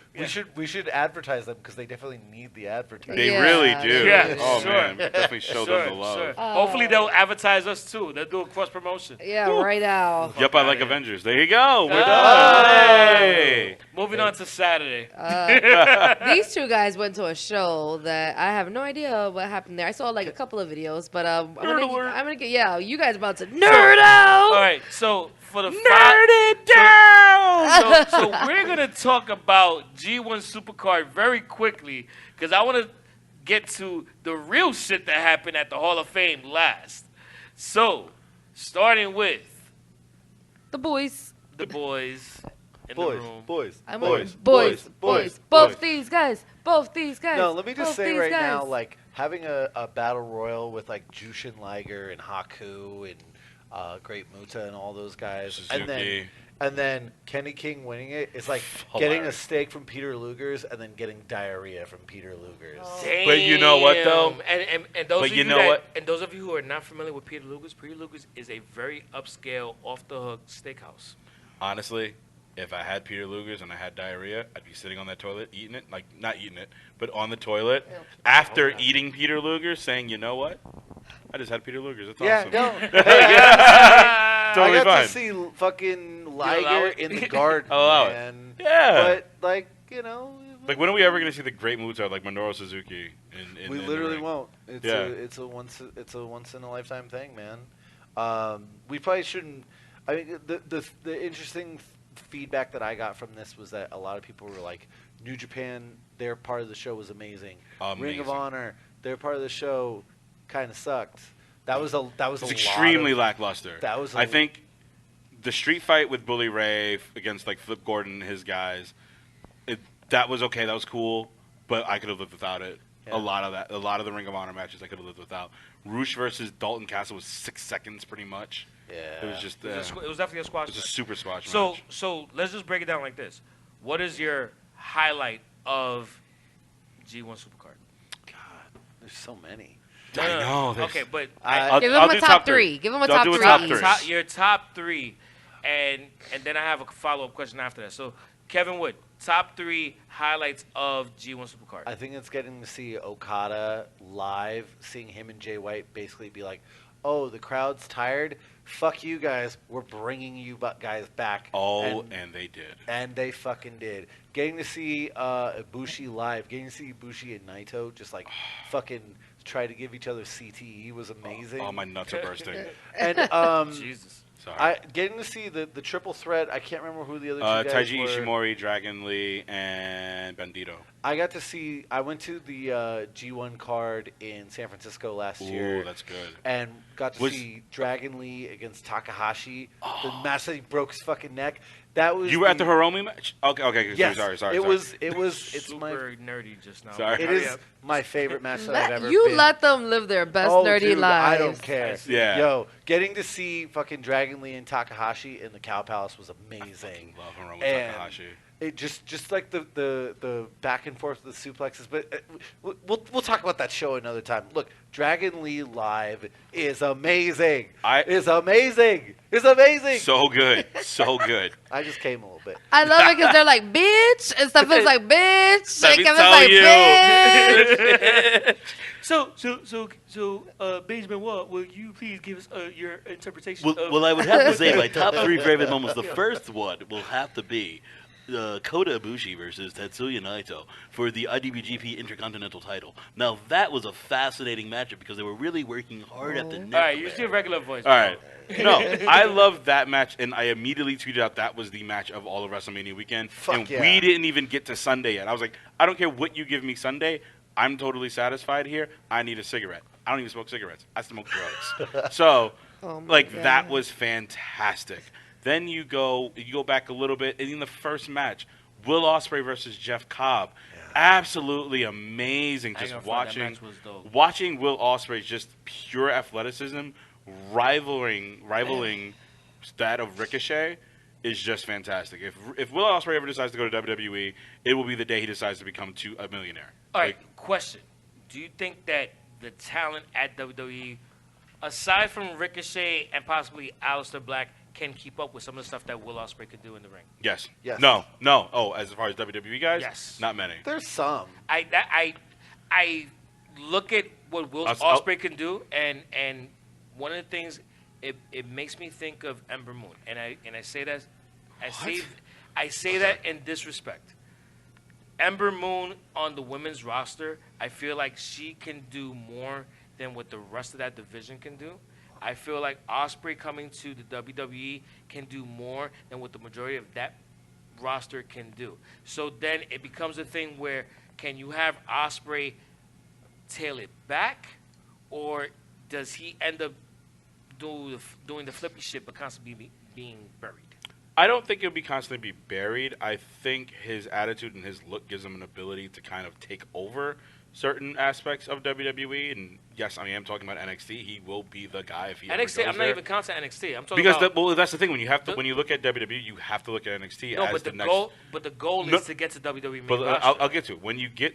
We should advertise them because they definitely need the advertising. They Yeah. really do. Yeah, Oh sure. man, definitely show them the love. Sure. Hopefully they'll advertise us too. They'll do a cross promotion. Yeah, right now. Yep, I like Avengers. There you go. We're Ah. done. Hey. Moving on to Saturday. These two guys went to a show that I have no idea what happened there. I saw like a couple of videos, but I'm gonna get you guys about to nerd out. All right, so for the Nerd it down. so we're gonna talk about G1 Supercard very quickly because I want to get to the real shit that happened at the Hall of Fame last. So, starting with The boys. the boys in the Boys, room. boys, I'm boys, boys. boys. Both these guys. Both these guys. No, let me just both say these right guys. now, like having a battle royal with like Jushin Liger and Haku and Great Muta and all those guys, Suzuki. and then Kenny King winning it. It's like getting a Hilarious. steak from Peter Luger's and then getting diarrhea from Peter Luger's. Oh. But you know what, though? And those But of you you know that, what? and those of you who are not familiar with Peter Luger's is a very upscale, off the hook steakhouse. Honestly, if I had Peter Luger's and I had diarrhea, I'd be sitting on that toilet eating it. Like, not eating it, but on the toilet after eating Peter Luger's saying, you know what? I just had Peter Luger's. It's Yeah, awesome. no. Totally I got fine. to see fucking allow Liger it? in the garden, I'll allow it. man. Yeah. But like Like, when are we ever going to see the Great Muta, like Minoru Suzuki? we in the literally ring? won't. It's Yeah. it's a once in a lifetime thing, man. We probably shouldn't. I mean, the interesting feedback that I got from this was that a lot of people were like, New Japan, their part of the show was amazing. Ring of Amazing. Honor, their part of the show kind of sucked. That was It's a extremely lot lackluster. That was a- I think the street fight with Bully Ray against like Flip Gordon and his guys, that was okay. That was cool, but I could have lived without it. Yeah. A lot of the Ring of Honor matches I could have lived without. Roosh versus Dalton Castle was 6 seconds pretty much. Yeah. It was just It was definitely a squash it was a match. super squash So match. so let's just break it down like this. What is your highlight of G1 Supercard? There's so many. I know. there's- Okay, but I'll- Give him I'll a do top three. Give him a I'll top do a three. top three. your top three, and then I have a follow-up question after that. So Kevin Wood, top 3 highlights of G1 Supercard. I think it's getting to see Okada live, seeing him and Jay White basically be like, oh, the crowd's tired. Fuck you guys. We're bringing you guys back. Oh, and they did. And they fucking did. Getting to see Ibushi live, getting to see Ibushi and Naito just like fucking try to give each other CTE was amazing. Oh, my nuts are bursting. And Jesus. Sorry. Getting to see the triple threat. I can't remember who the other two guys Taiji were. Ishimori, Dragon Lee, and Bandito. I got to see. I went to the G1 card in San Francisco last year. Ooh, that's good. And got to see Dragon Lee against Takahashi. The match that he broke his fucking neck. That was. You were at the Hiromi match? Okay. Yes. Sorry. It was. It's super nerdy just now. Sorry. It is my favorite match that I've ever You been. let them live their best nerdy dude, lives. I don't care. Yeah. Yo, getting to see fucking Dragon Lee and Takahashi in the Cow Palace was amazing. Love Hiromi And Takahashi. It just like the back and forth with the suplexes, but we'll talk about that show another time. Look, Dragon Lee live is amazing. It's amazing. So good. I just came a little bit. I love it because they're like, bitch, and stuff is like, bitch, Let and me Kevin's tell like, you. bitch. So, Beige Benoit, will you please give us your interpretation of... Well, I would have to say my top 3 favorite moments. The first one will have to be Kota Ibushi versus Tetsuya Naito for the IWGP Intercontinental title. Now, that was a fascinating matchup because they were really working hard at the neck. All right, use your regular voice. All right. No, I loved that match, and I immediately tweeted out that was the match of all of WrestleMania weekend. Fuck yeah. We didn't even get to Sunday yet. I was like, I don't care what you give me Sunday. I'm totally satisfied here. I need a cigarette. I don't even smoke cigarettes. I smoke drugs. So, Oh my like, that God. was fantastic. Then you go back a little bit, and in the first match, Will Ospreay versus Jeff Cobb. Yeah. Absolutely amazing. Just watching Will Ospreay's just pure athleticism rivaling that of Ricochet is just fantastic. If Will Ospreay ever decides to go to WWE, it will be the day he decides to become a millionaire. All right, question. Do you think that the talent at WWE, aside from Ricochet and possibly Aleister Black, can keep up with some of the stuff that Will Ospreay could do in the ring? Yes. Yes. No. Oh, as far as WWE guys? Yes. Not many. There's some. I look at what Will Ospreay can do, and one of the things it makes me think of Ember Moon, and I say that I say that in disrespect. Ember Moon on the women's roster, I feel like she can do more than what the rest of that division can do. I feel like Ospreay coming to the WWE can do more than what the majority of that roster can do. So then it becomes a thing where can you have Ospreay tail it back, or does he end up doing the flippy shit but constantly being buried? I don't think he'll be constantly be buried. I think his attitude and his look gives him an ability to kind of take over certain aspects of WWE. And yes, I am talking about NXT. He will be the guy if he ever goes NXT. I'm not there. even counting NXT. I'm talking Because about that's the thing. When you look at WWE, you have to look at NXT as the next. But the goal is to get to WWE main But roster. I'll get to it. When you get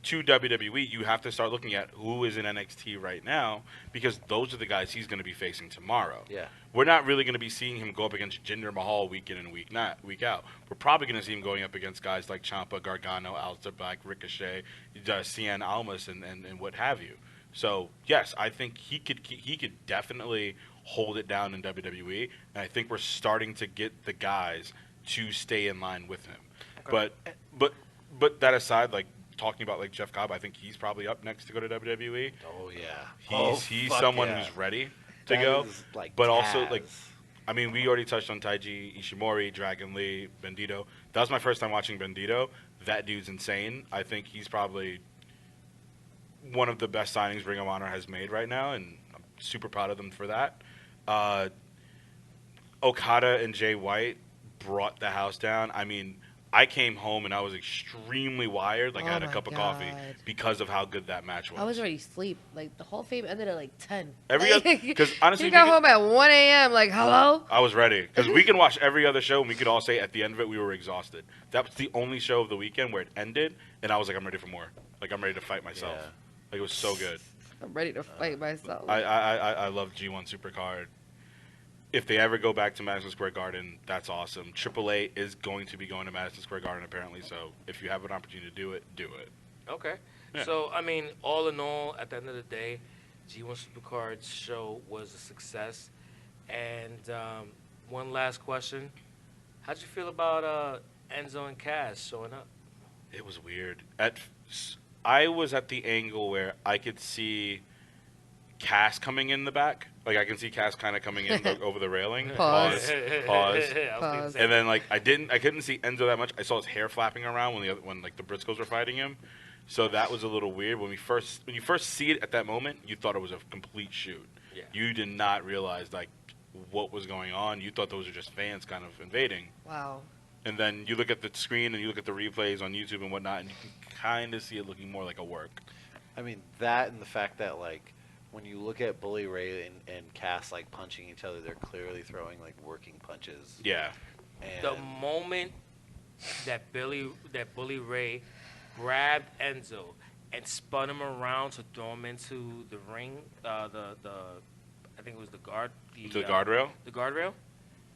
to WWE, you have to start looking at who is in NXT right now, because those are the guys he's going to be facing tomorrow. Yeah. We're not really going to be seeing him go up against Jinder Mahal week in and week out. We're probably going to see him going up against guys like Ciampa, Gargano, Aleister Black, Ricochet, Cien Almas, and what have you. So yes, I think he could definitely hold it down in WWE, and I think we're starting to get the guys to stay in line with him. Okay. But that aside, like, talking about like Jeff Cobb, I think he's probably up next to go to WWE. Oh yeah, he's someone who's ready to go. Like but Taz. also, like, I mean, we already touched on Taiji Ishimori, Dragon Lee, Bandito. That was my first time watching Bandito. That dude's insane. I think he's probably one of the best signings Ring of Honor has made right now, and I'm super proud of them for that. Okada and Jay White brought the house down. I mean, I came home and I was extremely wired. Like, I had a cup of coffee because of how good that match was. I was already asleep. Like, the whole fame ended at, like, 10. Because honestly, you got home at 1 a.m. Like, hello? I was ready. Because we can watch every other show, and we could all say at the end of it, we were exhausted. That was the only show of the weekend where it ended, and I was like, I'm ready for more. Like, I'm ready to fight myself. Yeah. Like, it was so good. I'm ready to fight myself. I love G1 Supercard. if they ever go back to Madison Square Garden, that's awesome. AAA is going to be going to Madison Square Garden apparently, so if you have an opportunity to do it, do it. Okay. Yeah. So, I mean, all in all, at the end of the day, G1 Supercard's show was a success. And one last question. How'd you feel about Enzo and Cass showing up? It was weird. I was at the angle where I could see Cass coming in the back. Like, I can see Cass kind of coming in over the railing. Pause. Pause. And then, like, I couldn't see Enzo that much. I saw his hair flapping around when the Briscoes were fighting him. So that was a little weird. When you first see it at that moment, you thought it was a complete shoot. Yeah. You did not realize, like, what was going on. You thought those were just fans kind of invading. Wow. And then you look at the screen and you look at the replays on YouTube and whatnot, and you can kind of see it looking more like a work. I mean, that and the fact that, like, when you look at Bully Ray and Cass, like, punching each other, they're clearly throwing, like, working punches. Yeah. And The moment that Bully Ray grabbed Enzo and spun him around to throw him into the ring, I think it was the Guardrail? The guardrail.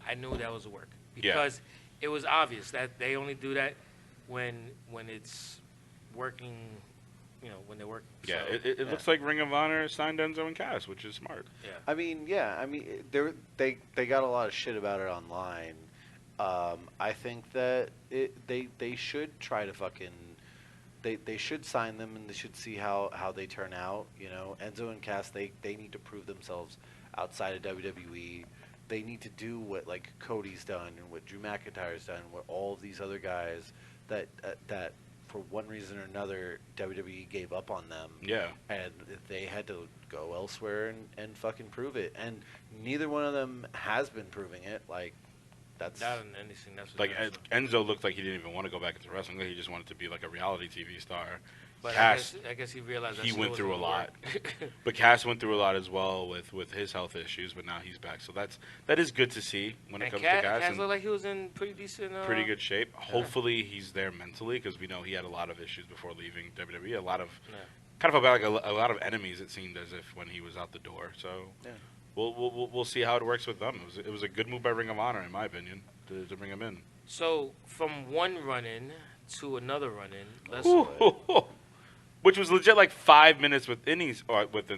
I knew that was a work Yeah. because it was obvious that they only do that when it's working. You know, when they work. Yeah, So, it looks like Ring of Honor signed Enzo and Cass, which is smart. yeah. I mean, yeah. I mean, they got a lot of shit about it online. I think that they should try to fucking they should sign them and they should see how they turn out. You know, Enzo and Cass they need to prove themselves outside of WWE. They need to do what like Cody's done and what Drew McIntyre's done, what all of these other guys that for one reason or another WWE gave up on them. Yeah. And they had to go elsewhere and fucking prove it. And neither one of them has been proving it. Like, that's Not in anything. That's what Like, it is. Enzo looked like he didn't even want to go back into wrestling. He just wanted to be like a reality TV star. But Cass, I guess he realized that he shit went wasn't through a gonna lot. work. But Cass went through a lot as well with his health issues, but now he's back. So that is good to see when it And comes Cass, to Cass. Cass and looked like he was in pretty decent. pretty good shape. Hopefully he's there mentally because we know he had a lot of issues before leaving WWE. Kind of about like a lot of enemies, it seemed as if when he was out the door. So Yeah. we'll see how it works with them. It was a good move by Ring of Honor, in my opinion, to bring him in. So from one run-in to another run-in, let's Which was legit like 5 minutes within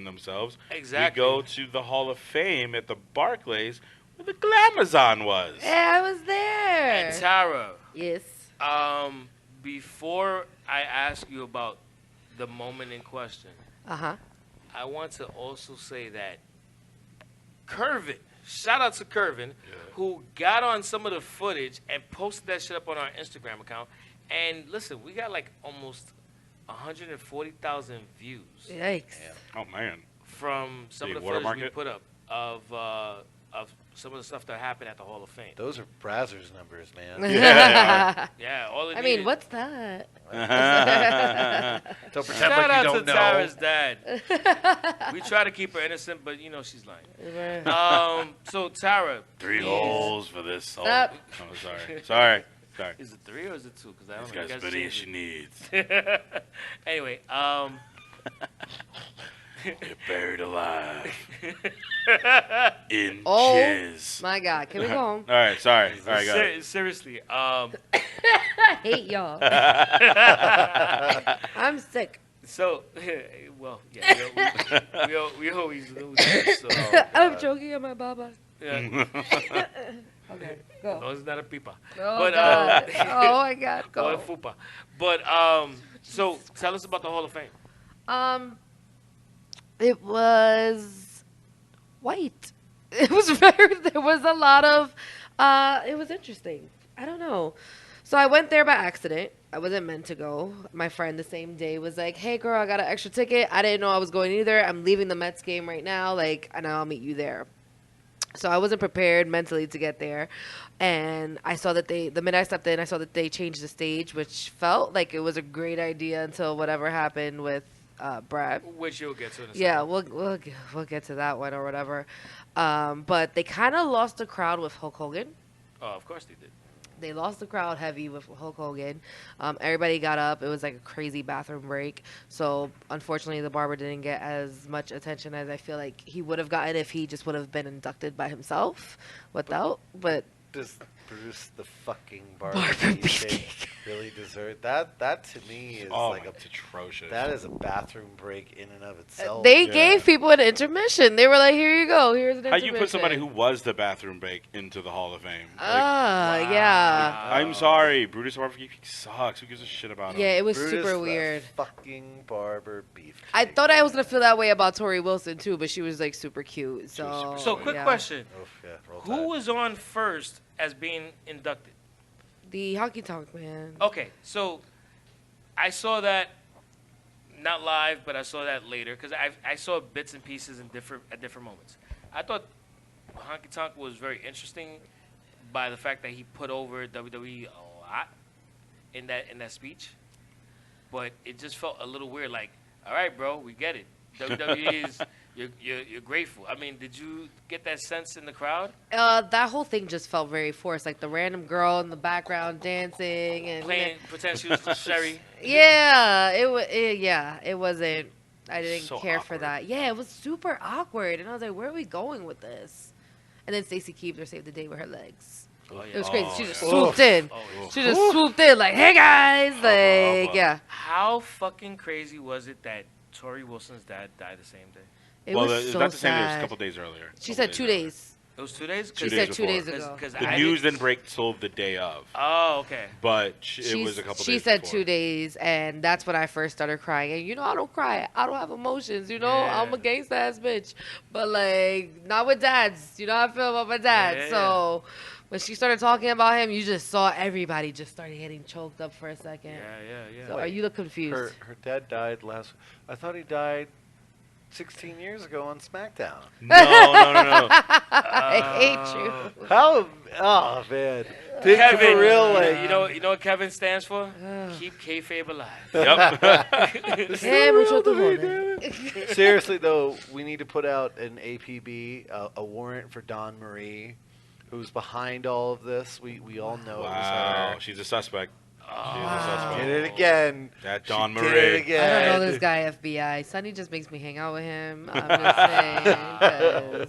themselves. Exactly. We go to the Hall of Fame at the Barclays where the Glamazon was. Yeah, I was there. And Tara, Yes. before I ask you about the moment in question, Uh-huh. I want to also say that Curvin, shout out to Curvin, who got on some of the footage and posted that shit up on our Instagram account. And listen, we got like almost 140,000 views Yikes. Oh, man. from some Big of the footage we watermark it? put up of some of the stuff that happened at the Hall of Fame. those are Brazzers numbers, man. Yeah, all it I mean, needed- what's that? Don't pretend Shout like out you to don't know. Tara's dad. We try to keep her innocent, but you know she's lying. So Tara, 3 holes for this salt. Stop. Oh, sorry. Sorry. is it 3 or is it 2? Because I don't This know. You guy's guys money as changed she needs. it. Anyway, You're buried alive. In Oh, jizz. my God. Can we go home? All right, sorry. All right, go ahead. seriously, I hate y'all. I'm sick. so well, yeah, we always lose. So, I'm choking on my baba. yeah, Okay, go. no, it's not a pipa. Oh, But, God. Oh, my God. Or a Go. fupa. But so tell us about the Hall of Fame. It was white. It was there was a lot of, it was interesting. I don't know. So I went there by accident. I wasn't meant to go. My friend the same day was like, hey girl, I got an extra ticket. I didn't know I was going either. I'm leaving the Mets game right now. Like, and I'll meet you there. So I wasn't prepared mentally to get there. And I saw that the minute I stepped in, I saw that they changed the stage, which felt like it was a great idea until whatever happened with Brad. Which you'll get to in a second. Yeah, we'll get to that one or whatever. But they kind of lost the crowd with Hulk Hogan. Oh, of course they did. They lost the crowd heavy with Hulk Hogan. Everybody got up. It was like a crazy bathroom break. So unfortunately, the barber didn't get as much attention as I feel like he would have gotten if he just would have been inducted by himself without. But Does Bruce the fucking Barber Beefcake really deserve that? That to me is Oh, like it's atrocious. that is a bathroom break in and of itself. they gave people an intermission. They were like, "Here you go. Here's an How intermission." you put somebody who was the bathroom break into the Hall of Fame? Yeah. I'm sorry, Brutus the Barber Beefcake sucks. Who gives a shit about him? Yeah, it was Brutus super the weird. Fucking Barber Beefcake. I thought I was gonna feel that way about Tori Wilson too, but she was like super cute. So, So, quick yeah. question: Oof, yeah, roll Who Tide. was on first as being inducted? The Honky Tonk Man. Okay, so I saw that not live, but I saw that later because I saw bits and pieces at different moments. I thought Honky Tonk was very interesting by the fact that he put over WWE a lot in that speech, but it just felt a little weird. Like, all right, bro, we get it. WWE is you're grateful. I mean, did you get that sense in the crowd? That whole thing just felt very forced, like the random girl in the background dancing and Pretend she was Sherry. yeah, it wasn't. I didn't So care for awkward. that. Yeah, it was super awkward, and I was like, where are we going with this? And then Stacey Keebler saved the day with her legs. Oh, yeah. It was crazy. She just yeah. swooped in. Oh, She just swooped in, like, hey guys, like, yeah. How fucking crazy was it that Tori Wilson's dad died the same day? It well, was it's so not the same day. It was a sad. couple days earlier. She Couple said 2 earlier. days. It was 2 days? Two She days said 2 days before. ago. Because The news didn't break till the day of, Oh, okay. but it was a couple days. She said before. 2 days, and that's when I first started crying. And you know, I don't cry. I don't have emotions. You know, Yeah. I'm a gangsta ass bitch. But like, not with dads. You know how I feel about my dad. Yeah, So when she started talking about him, you just saw everybody just started getting choked up for a second. Yeah. So are you look confused? Her dad died last. I thought he died 16 years ago on SmackDown. No. I hate you. How? Oh man, Big Kevin, for real, like you know what Kevin stands for? Keep kayfabe alive. Yep. Hey, mucho tu joven. seriously though, we need to put out an APB, a warrant for Dawn Marie, who's behind all of this. We all know it was Wow, her. she's a suspect. Did it again. That Dawn She Marie. Did it I again. don't know this guy, FBI. Sonny just makes me hang out with him. I'm just saying.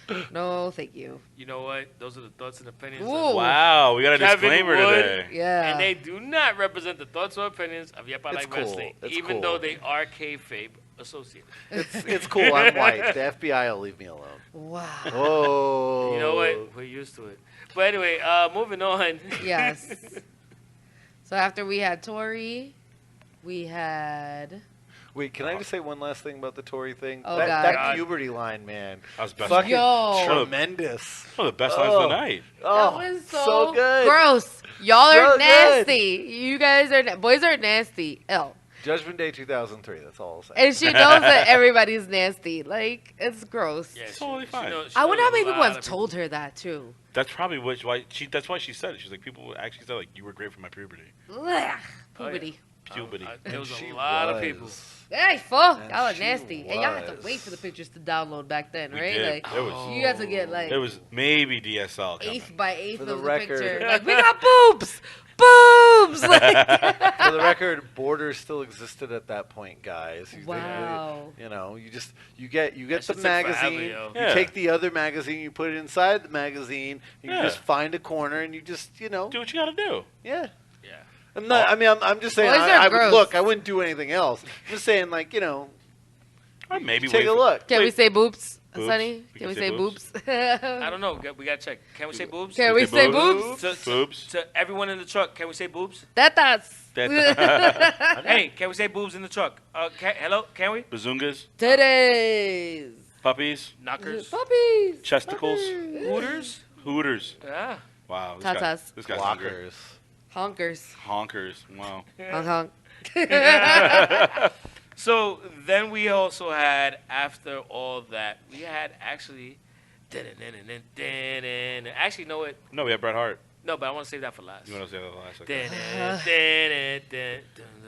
'Cause no, thank you. You know what? Those are the thoughts and opinions. Ooh. Of, Wow, we got a Kevin disclaimer Wood. today. Yeah. and they do not represent the thoughts or opinions of Yep I It's Like cool. Wrestling, It's even cool. though they are kayfabe associated. It's cool. I'm white. The FBI will leave me alone. Wow. Oh. You know what? We're used to it. But anyway, moving on. Yes. So after we had Tori, we had. Wait, can I just say one last thing about the Tory thing? Oh, that, God. that puberty line, man. That was best. Fucking Yo. tremendous. One of the best lines of the night. Oh, That was so good. gross. Y'all are So good. nasty. You guys are boys are nasty. L. Judgment Day 2003. That's all I'll say. And she knows that everybody's nasty. Like it's gross. Yeah, Totally fine. I wonder how many people have told her that too. That's probably why she. That's why she said it. She's like, people actually said like, you were great for my puberty. Ugh, puberty. Puberty. There was She a lot of was. people. Hey, fuck. And Y'all are she nasty. And y'all had to was. wait for the pictures to download back then, We right? did. Like There was- you had to get like There was maybe DSL coming. eighth by eighth For of the the record. picture. Like we got boobs. Boobs. Like, For the record, Borders still existed at that point, guys. wow. You know, you get That the shit took magazine. forever, yo. You Yeah. take the other magazine, you put it inside the magazine. You Yeah. just find a corner and you just, Do what you gotta do. yeah. Yeah. I'm not. I mean, I'm just saying. Boys are I would gross. look. I wouldn't do anything else. I'm just saying, like Or maybe take wait a for- look. Can we Wait. say boobs, Boobs? Sonny? We Can we can say say boobs? I don't know. We gotta check. Can we say boobs? Can we say boobs? Boobs. To everyone in the truck, can we say boobs? That's Hey, can we say boobs in the truck? Hello, can we? Bazungas. titties. Puppies. Knockers. Puppies. Chesticles. Hooters. Hooters. Yeah. Wow. Tatas. This guy's hungry. Blockers. Honkers. Honkers. Wow. Honk honk. So then we also had, after all that, we had actually. Actually, know what? No, we have Bret Hart. No, but I want to save that for last. You want to say that last? Okay.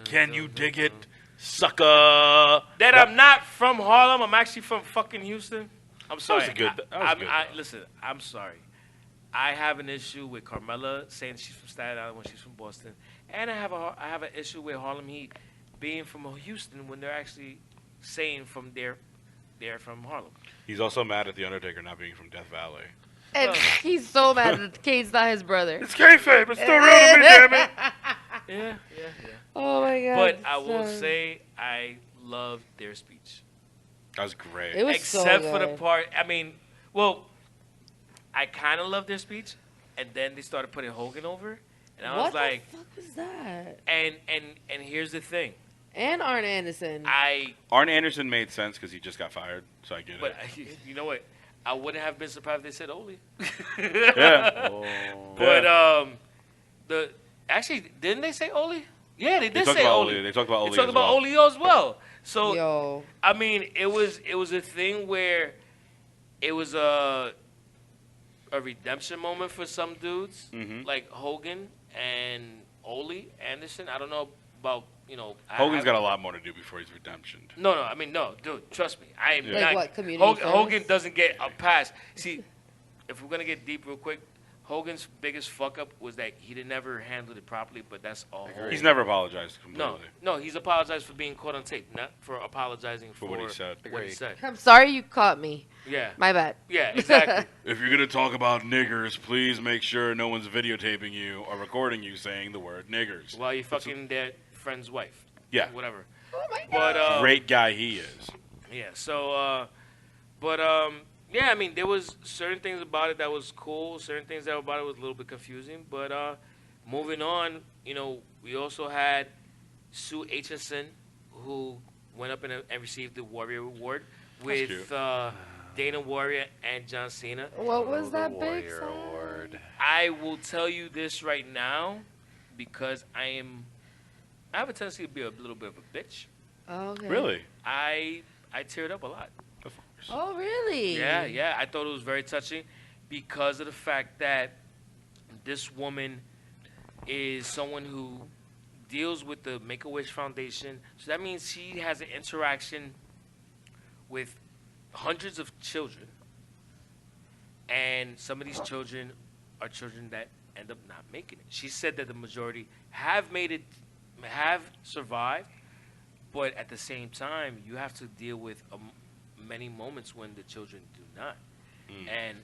Can you dig it, sucker? That I'm not from Harlem. I'm actually from fucking Houston. I'm sorry. was good. That was good, though. Listen, I'm sorry. I have an issue with Carmella saying she's from Staten Island when she's from Boston, and I have an issue with Harlem Heat being from Houston when they're actually saying they're from Harlem. He's also mad at the Undertaker not being from Death Valley. And he's so mad that Kane's not his brother. It's kayfabe. It's still real to me, damn it. Yeah. Oh my god. But I will say I loved their speech. That was great. It was Except so for the good. part, I mean, well, I kind of loved their speech, and then they started putting Hogan over, and I was like, the fuck was that? and here's the thing, And Arn Anderson. Arn Anderson made sense because he just got fired, so I get but it. you know what? I wouldn't have been surprised if they said Oli. Yeah. But actually, didn't they say Oli? Yeah, they did talked say about Oli. They talked about Oli They talked as about well. Oli as well. So Yo. I mean, it was a thing where it was a redemption moment for some dudes, Mhm. like Hogan and Oli Anderson. I don't know about Hogan's got a lot more to do before he's redemptioned. No, I mean, no, dude, trust me. I am Yeah. Like not. what, community Hogan service? doesn't get a pass. See, if we're gonna get deep real quick, Hogan's biggest fuck up was that he didn't ever handle it properly. But that's all. He's never apologized completely. No, he's apologized for being caught on tape, not for apologizing for what he said. What he said. I'm sorry you caught me. Yeah. My bad. Yeah, exactly. If you're gonna talk about niggers, please make sure no one's videotaping you or recording you saying the word niggers. While you're fucking their friend's wife. Yeah. Whatever. Oh my But Great guy he is. yeah. So, yeah. I mean, there was certain things about it that was cool. Certain things that about it was a little bit confusing. But moving on, we also had Sue Aitchison, who went up and received the Warrior Award with cute. Dana Warrior and John Cena. What was The that big Warrior sign? Award. I will tell you this right now because I have a tendency to be a little bit of a bitch. Okay. Really? I teared up a lot. Of course. Oh, really? Yeah. I thought it was very touching because of the fact that this woman is someone who deals with the Make-A-Wish Foundation. So that means she has an interaction with hundreds of children. And some of these children are children that end up not making it. She said that the majority have made it, have survived, but at the same time, you have to deal with many moments when the children do not. And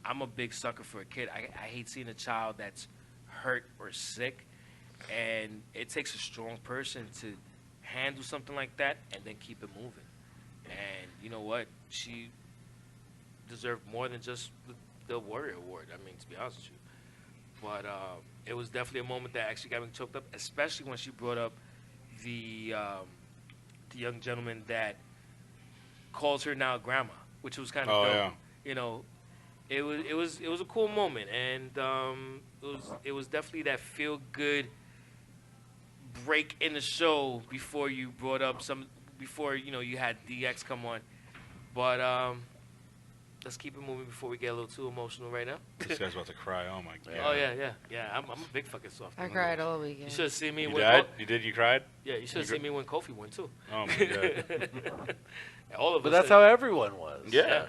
I'm a big sucker for a kid. I hate seeing a child that's hurt or sick, and it takes a strong person to handle something like that and then keep it moving. And you know what? She deserved more than just the Warrior Award. I mean, to be honest with you. But it was definitely a moment that actually got me choked up, especially when she brought up the young gentleman that calls her now grandma, which was kind of dope. Yeah. It was a cool moment, and it was definitely that feel good break in the show before you brought up before you had DX come on. But let's keep it moving before we get a little too emotional right now. This guy's about to cry. Oh my god. Oh yeah. I'm a big fucking soft. I cried all weekend. You should have seen me You when did? You did? You cried? yeah, you should have seen me when Kofi won too. Oh my god. All of But us. that's how everyone was. Yeah.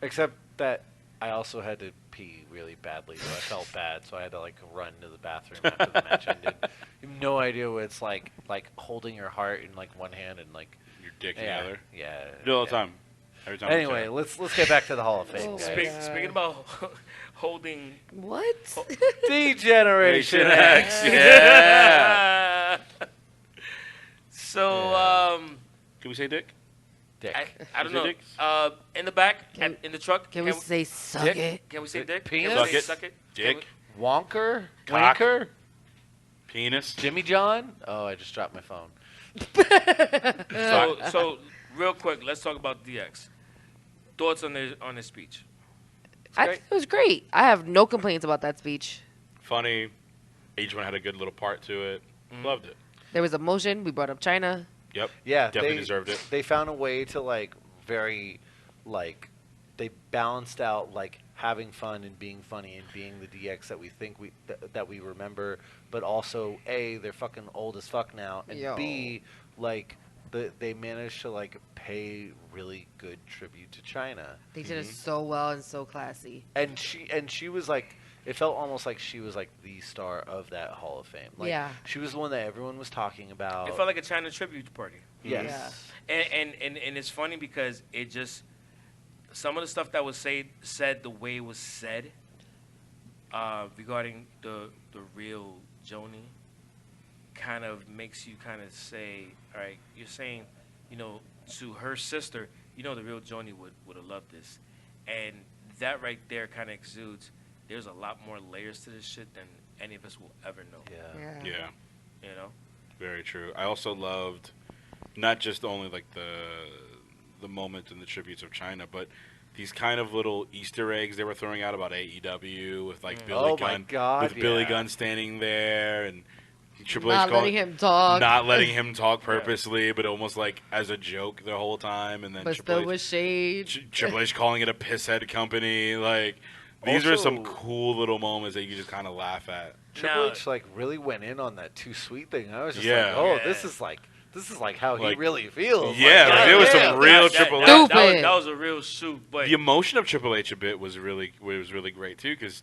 Except that I also had to pee really badly, so I felt bad, so I had to run to the bathroom after the match ended. You have no idea what it's like holding your heart in one hand and Your dick in the yeah, other. yeah. Do it all the yeah. time. Every time. we Anyway, chat. let's get back to the Hall of Fame, Oh, guys. God. Speaking about holding. What? Degeneration X, X. yeah. So Can we say dick? Dick. I don't Is it know. dicks? In the back, Can- in the truck. Can we say suck Dick? it? Can we say dick? Penis? Can we say Suck it. suck it? Dick. Wonker? Cock. Wanker? Penis. Jimmy John? Oh, I just dropped my phone. So real quick, let's talk about DX. Thoughts on his speech? I think it was great. I have no complaints about that speech. Funny. Each one had a good little part to it. Loved it. There was emotion. We brought up China. Yep. Yeah, Definitely they deserved it. They found a way to they balanced out having fun and being funny and being the DX that we think that we remember, but also A, they're fucking old as fuck now, and Yo. B, they managed to like pay really good tribute to China, They did it so well and so classy. and she was like, it felt almost like she was like the star of that Hall of Fame. Like, Yeah. she was the one that everyone was talking about. It felt like a China tribute party. Yes. And it's funny because it just some of the stuff that was said the way it was said regarding the real Joni kind of makes you kind of say, all right, you're saying, to her sister, the real Joni would have loved this, and that right there kind of exudes. There's a lot more layers to this shit than any of us will ever know. Yeah. You know. Very true. I also loved not just only like the moment and the tributes of China, but these kind of little Easter eggs they were throwing out about AEW with like Billy Gunn, my God, with Billy yeah. Gunn standing there and Triple H Not letting him talk. not letting him talk purposely, but almost like as a joke the whole time, and then But Triple still H, with shade. Triple H calling it a pisshead company. Like these are some Also- cool little moments that you just kind of laugh at. Triple Now- H like really went in on that too sweet thing. I was just Yeah. like, oh, Yeah. this is like how he Like- really feels. Yeah, like, like, there was some goddamn. real Triple H. Stupid. That was a real shoot, but The emotion of Triple H a bit was really great too, because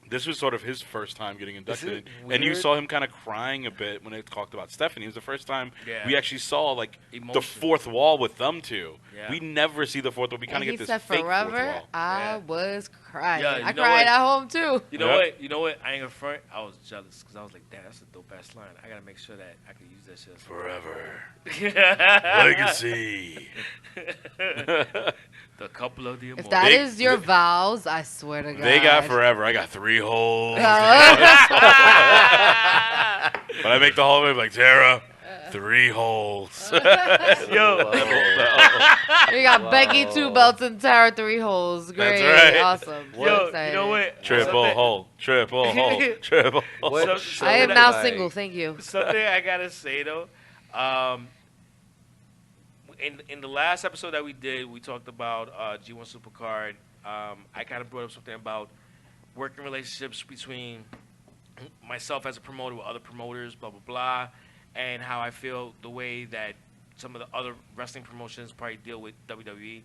this was sort of his first time getting inducted, it and you weird? saw him kind of crying a bit when they talked about Stephanie. It was the first time Yeah. we actually saw like the Emotion. fourth wall with them two. Yeah. We never see the fourth wall. We kind And of he get this said fake fourth forever. wall. I Yeah. was crying. Yeah, you I know cried what? at home too. You know Yep. what? You know what? I ain't gonna front. I was jealous because I was like, damn, that's a dope ass line. I gotta make sure that I can use that shit. Forever. Legacy. Legacy. The couple of the If immortal. that They- is your vows, I swear to God. They got forever. I got 3 holes. But I make the whole movie like Tara. 3 holes. Yo, You got Becky 2 belts and Tara 3 holes. Great. That's right. Awesome. So yo, excited. you know what? Triple Something- hole. Triple hole. Triple hole. What So- I am so now like- single. Thank you. Something I gotta say though, in the last episode that we did, we talked about G1 Supercard. I kind of brought up something about working relationships between myself as a promoter with other promoters, blah blah blah, and how I feel the way that some of the other wrestling promotions probably deal with WWE.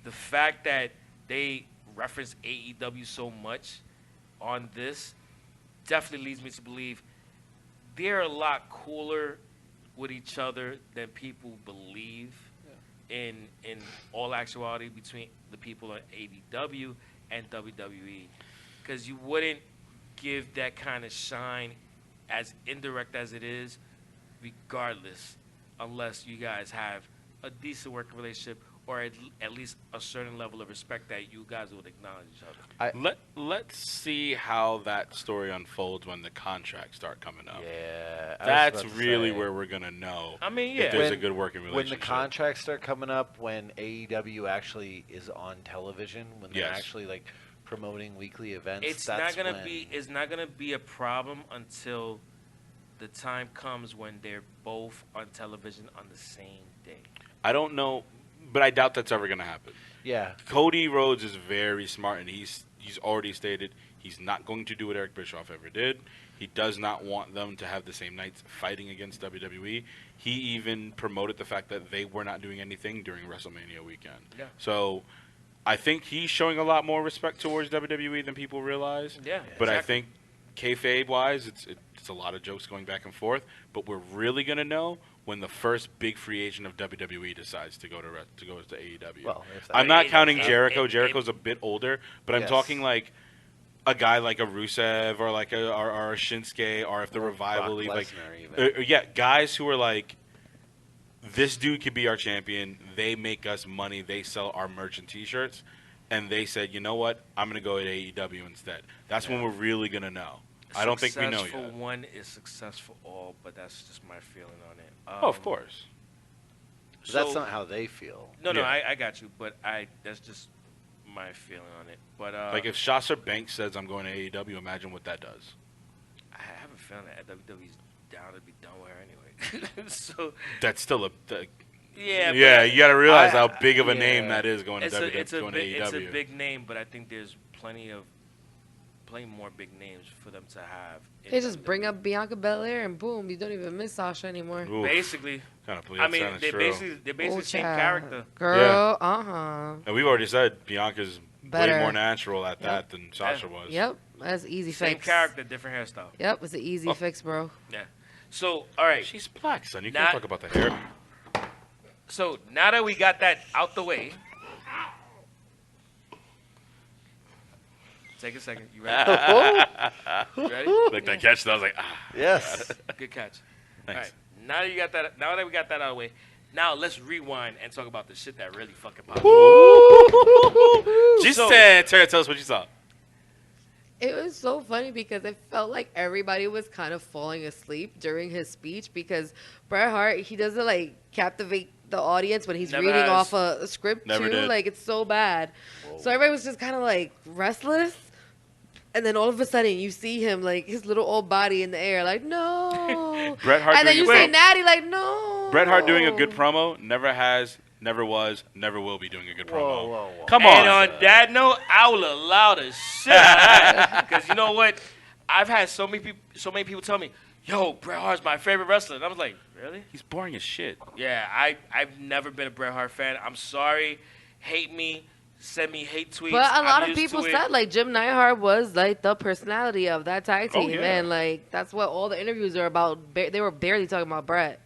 The fact that they reference AEW so much on this definitely leads me to believe they're a lot cooler with each other than people believe. In all actuality, between the people at AEW and WWE, because you wouldn't give that kind of shine, as indirect as it is, regardless, unless you guys have a decent working relationship or at least a certain level of respect that you guys would acknowledge each other. Let's see how that story unfolds when the contracts start coming up. Yeah, I was That's about to really say, where we're gonna know I mean, if yeah. there's a When- good working when relationship. the contracts start coming up, when AEW actually is on television, when they're Yes. actually like promoting weekly events, It's that's not gonna when- be. It's not gonna be a problem until the time comes when they're both on television on the same day. I don't know, but I doubt that's ever gonna happen. Yeah, Cody Rhodes is very smart, and he's already stated he's not going to do what Eric Bischoff ever did. He does not want them to have the same nights fighting against WWE. He even promoted the fact that they were not doing anything during WrestleMania weekend. Yeah. So I think he's showing a lot more respect towards WWE than people realize. Yeah, But I exactly. think kayfabe-wise, it's a lot of jokes going back and forth. But we're really gonna know when the first big free agent of WWE decides to go to AEW. well, if that- I'm not counting it- Jericho. it- Jericho's a bit older, but I'm Yes. talking like a guy like a Rusev or like or a Shinsuke, or if the Or Revival Brock leave, like Lesnar even. yeah, guys who are like, this dude could be our champion. They make us money. They sell our merch and T-shirts, and they said, you know what? I'm gonna go to AEW instead. That's when we're really gonna know. I don't think we know Success for yet. one is success for all, but that's just my feeling on it. Oh, of course. But that's not how they feel. No, Yeah. I got you, but that's just my feeling on it. But Like if Shasha Banks says I'm going to AEW, imagine what that does. I have a feeling that WWE's down to be done with her anyway. So That's still yeah, yeah. but You got to realize I- how big of a name yeah. that is going to it's WWE. a going to big, it's a AEW. big name, but I think there's plenty of plenty more big names for them to have. in They just WWE. bring up Bianca Belair and boom, you don't even miss Sasha anymore. Oof. Basically, Kind of believe I that mean, sounds they're true. basically Oh, the same child. character. Girl, And we've already said Bianca's Better. way more natural at that than Sasha was. Yep, that's easy Same fix. character, different hairstyle. Yep, it's an easy fix, bro. Yeah. So, all right. She's black, son. You Not- can't talk about the hair. So now that we got that out the way, take a second. You ready? You ready? Like that catch, I was like, ah. Yes. Good catch. Thanks. All right. Now that you got that. Now that we got that out of the way, now let's rewind and talk about the shit that really fucking popped. She So- said, Tara, tell us what you saw. It was so funny because it felt like everybody was kind of falling asleep during his speech because Bret Hart, he doesn't like captivate the audience when he's Never reading has. off a script Never too. did. Like it's so bad. So everybody was just kind of like restless. And then all of a sudden you see him like his little old body in the air like no. Bret Hart and then doing you a see promo. Natty like no. Bret Hart doing a good promo never has, never was, never will be doing a good promo. Whoa, whoa, whoa. Come And on. on that note, I will allow the shit out of that. Because you know what? I've had so many people tell me, yo, Bret Hart's my favorite wrestler. And I was like, really? He's boring as shit. Yeah, I've never been a Bret Hart fan. I'm sorry. Hate me. Send me hate tweets. But a lot I'm of used people to it. said like Jim Neidhart was like the personality of that tag Oh, team, yeah. and like that's what all the interviews are about. They were barely talking about Bret.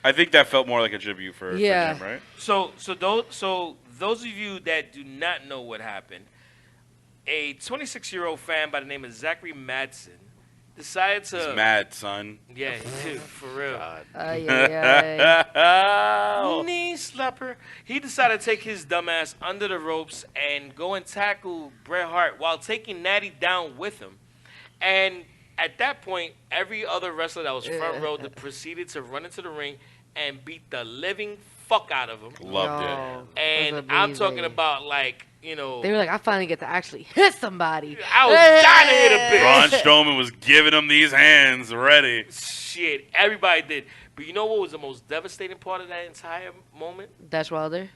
I think that felt more like a tribute for Yeah. Jim, right? So those of you that do not know what happened, a 26-year-old fan by the name of Zachary Madsen decided to He's mad, son. Yeah, dude, for real. God. Oh. Knee slapper. He decided to take his dumbass under the ropes and go and tackle Bret Hart while taking Natty down with him. And at that point, every other wrestler that was front row proceeded to run into the ring and beat the living fuck out of him. Loved it. Yo, And that's I'm talking amazing. about like, you know, They were like, I finally get to actually hit somebody. I was dying to hit a bitch. Braun Strowman was giving him these hands ready. Shit, everybody did. But you know what was the most devastating part of that entire moment? Dash Wilder.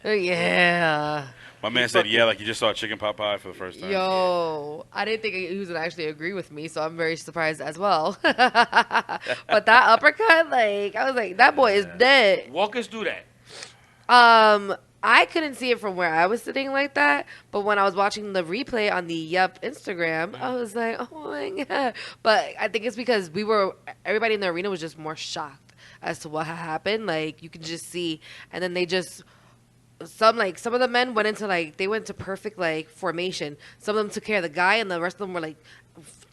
Yeah. Yeah. My man said, yeah, like you just saw chicken pot pie for the first time. Yo, I didn't think he was gonna actually agree with me, so I'm very surprised as well. But that uppercut, like, I was like, that boy is dead. Walk us through that. I couldn't see it from where I was sitting like that, but when I was watching the replay on the Yup Instagram, I was like, oh my God. But I think it's because everybody in the arena was just more shocked as to what had happened. Like, you can just see, and then they just, some of the men went into perfect like formation. Some of them took care of the guy, and the rest of them were like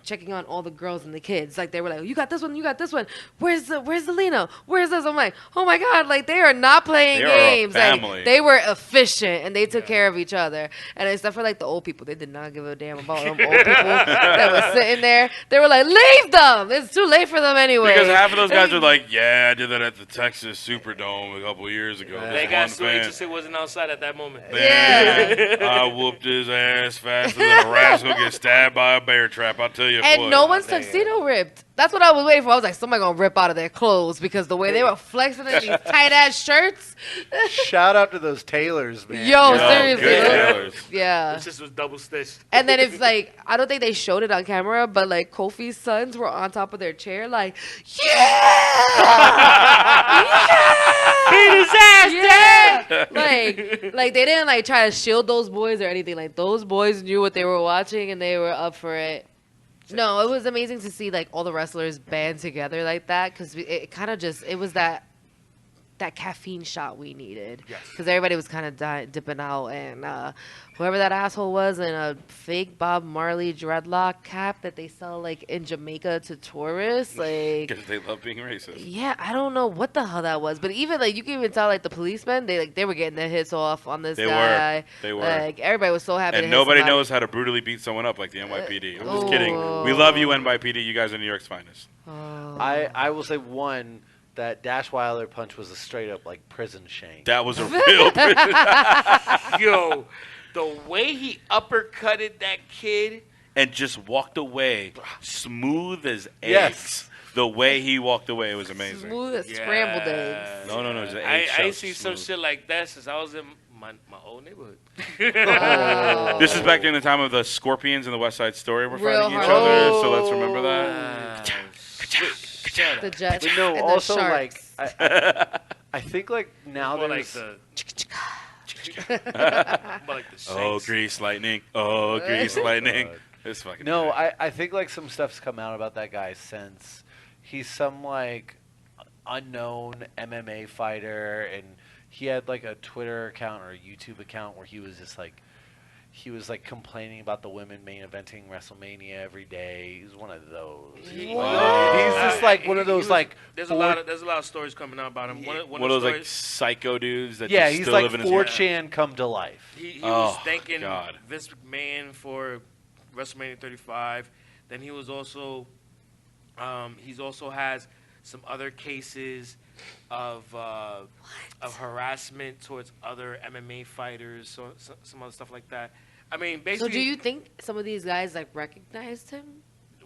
checking on all the girls and the kids. Like, they were like, you got this one, you got this one. Where's the Lena? Where's this? I'm like, oh my God, like they are not playing They are a games. family. Like, they were efficient and they took care of each other. And except for like the old people, they did not give a damn about them old people that were sitting there. They were like, leave them. It's too late for them anyway. Because half of those guys are like, yeah, I did that at the Texas Superdome a couple years ago. Yeah. They This got one straight fan, to say wasn't outside at that moment. Yeah. I whooped his ass faster than a rat's gonna get stabbed by a bear trap. I'll tell you And what. no one's tuxedo ripped. That's what I was waiting for. I was like, somebody gonna rip out of their clothes because the way they were flexing in these tight ass shirts. Shout out to those tailors, man. Yo, Yo, seriously. good tailors. Yeah. This just was double stitched. And then if like I don't think they showed it on camera, but like Kofi's sons were on top of their chair, like, yeah, Beat his ass, yeah. Like they didn't like try to shield those boys or anything. Like those boys knew what they were watching and they were up for it. No, it was amazing to see like all the wrestlers band together like that because it kind of just it was that caffeine shot we needed because everybody was kind of dipping out and whoever that asshole was in a fake Bob Marley dreadlock cap that they sell like in Jamaica to tourists, like Because they love being racist. yeah, I don't know what the hell that was, but even like you can even tell like the policemen they were getting their hits off on this They guy. were. They were. Like everybody was so happy. to And hit nobody somebody. knows how to brutally beat someone up like the NYPD. I'm just Oh. kidding. We love you, NYPD. You guys are New York's finest. Oh. I will say one, that Dash Wilder punch was a straight up like prison shank. That was a real prison. Yo, the way he uppercutted that kid. And just walked away smooth as eggs. Yes. The way he walked away was amazing. Smooth as scrambled eggs. No, it was an I egg shell see some smooth. shit like that since I was in my old neighborhood. Oh. This is back during the time of the Scorpions and the West Side Story were Real fighting each hard. other, so let's remember that. The Jets But no, and also the like Sharks. I think like now More like there's more like the Oh, Saints. grease lightning. Oh, grease lightning. It's fucking no, great. I think like some stuff's come out about that guy since he's some like unknown MMA fighter, and he had like a Twitter account or a YouTube account where he was just like complaining about the women main eventing WrestleMania every day. He's one of those. He's just like one of those like There's a lot of stories coming out about him. One of of those the like stories, psycho dudes that yeah, just he's still like live in his 4chan come to life. he Oh, was thanking God. Vince McMahon for WrestleMania 35. Then he was also he's also has some other cases of harassment towards other MMA fighters, so some other stuff like that. I mean, So basically. do you think some of these guys like recognized him?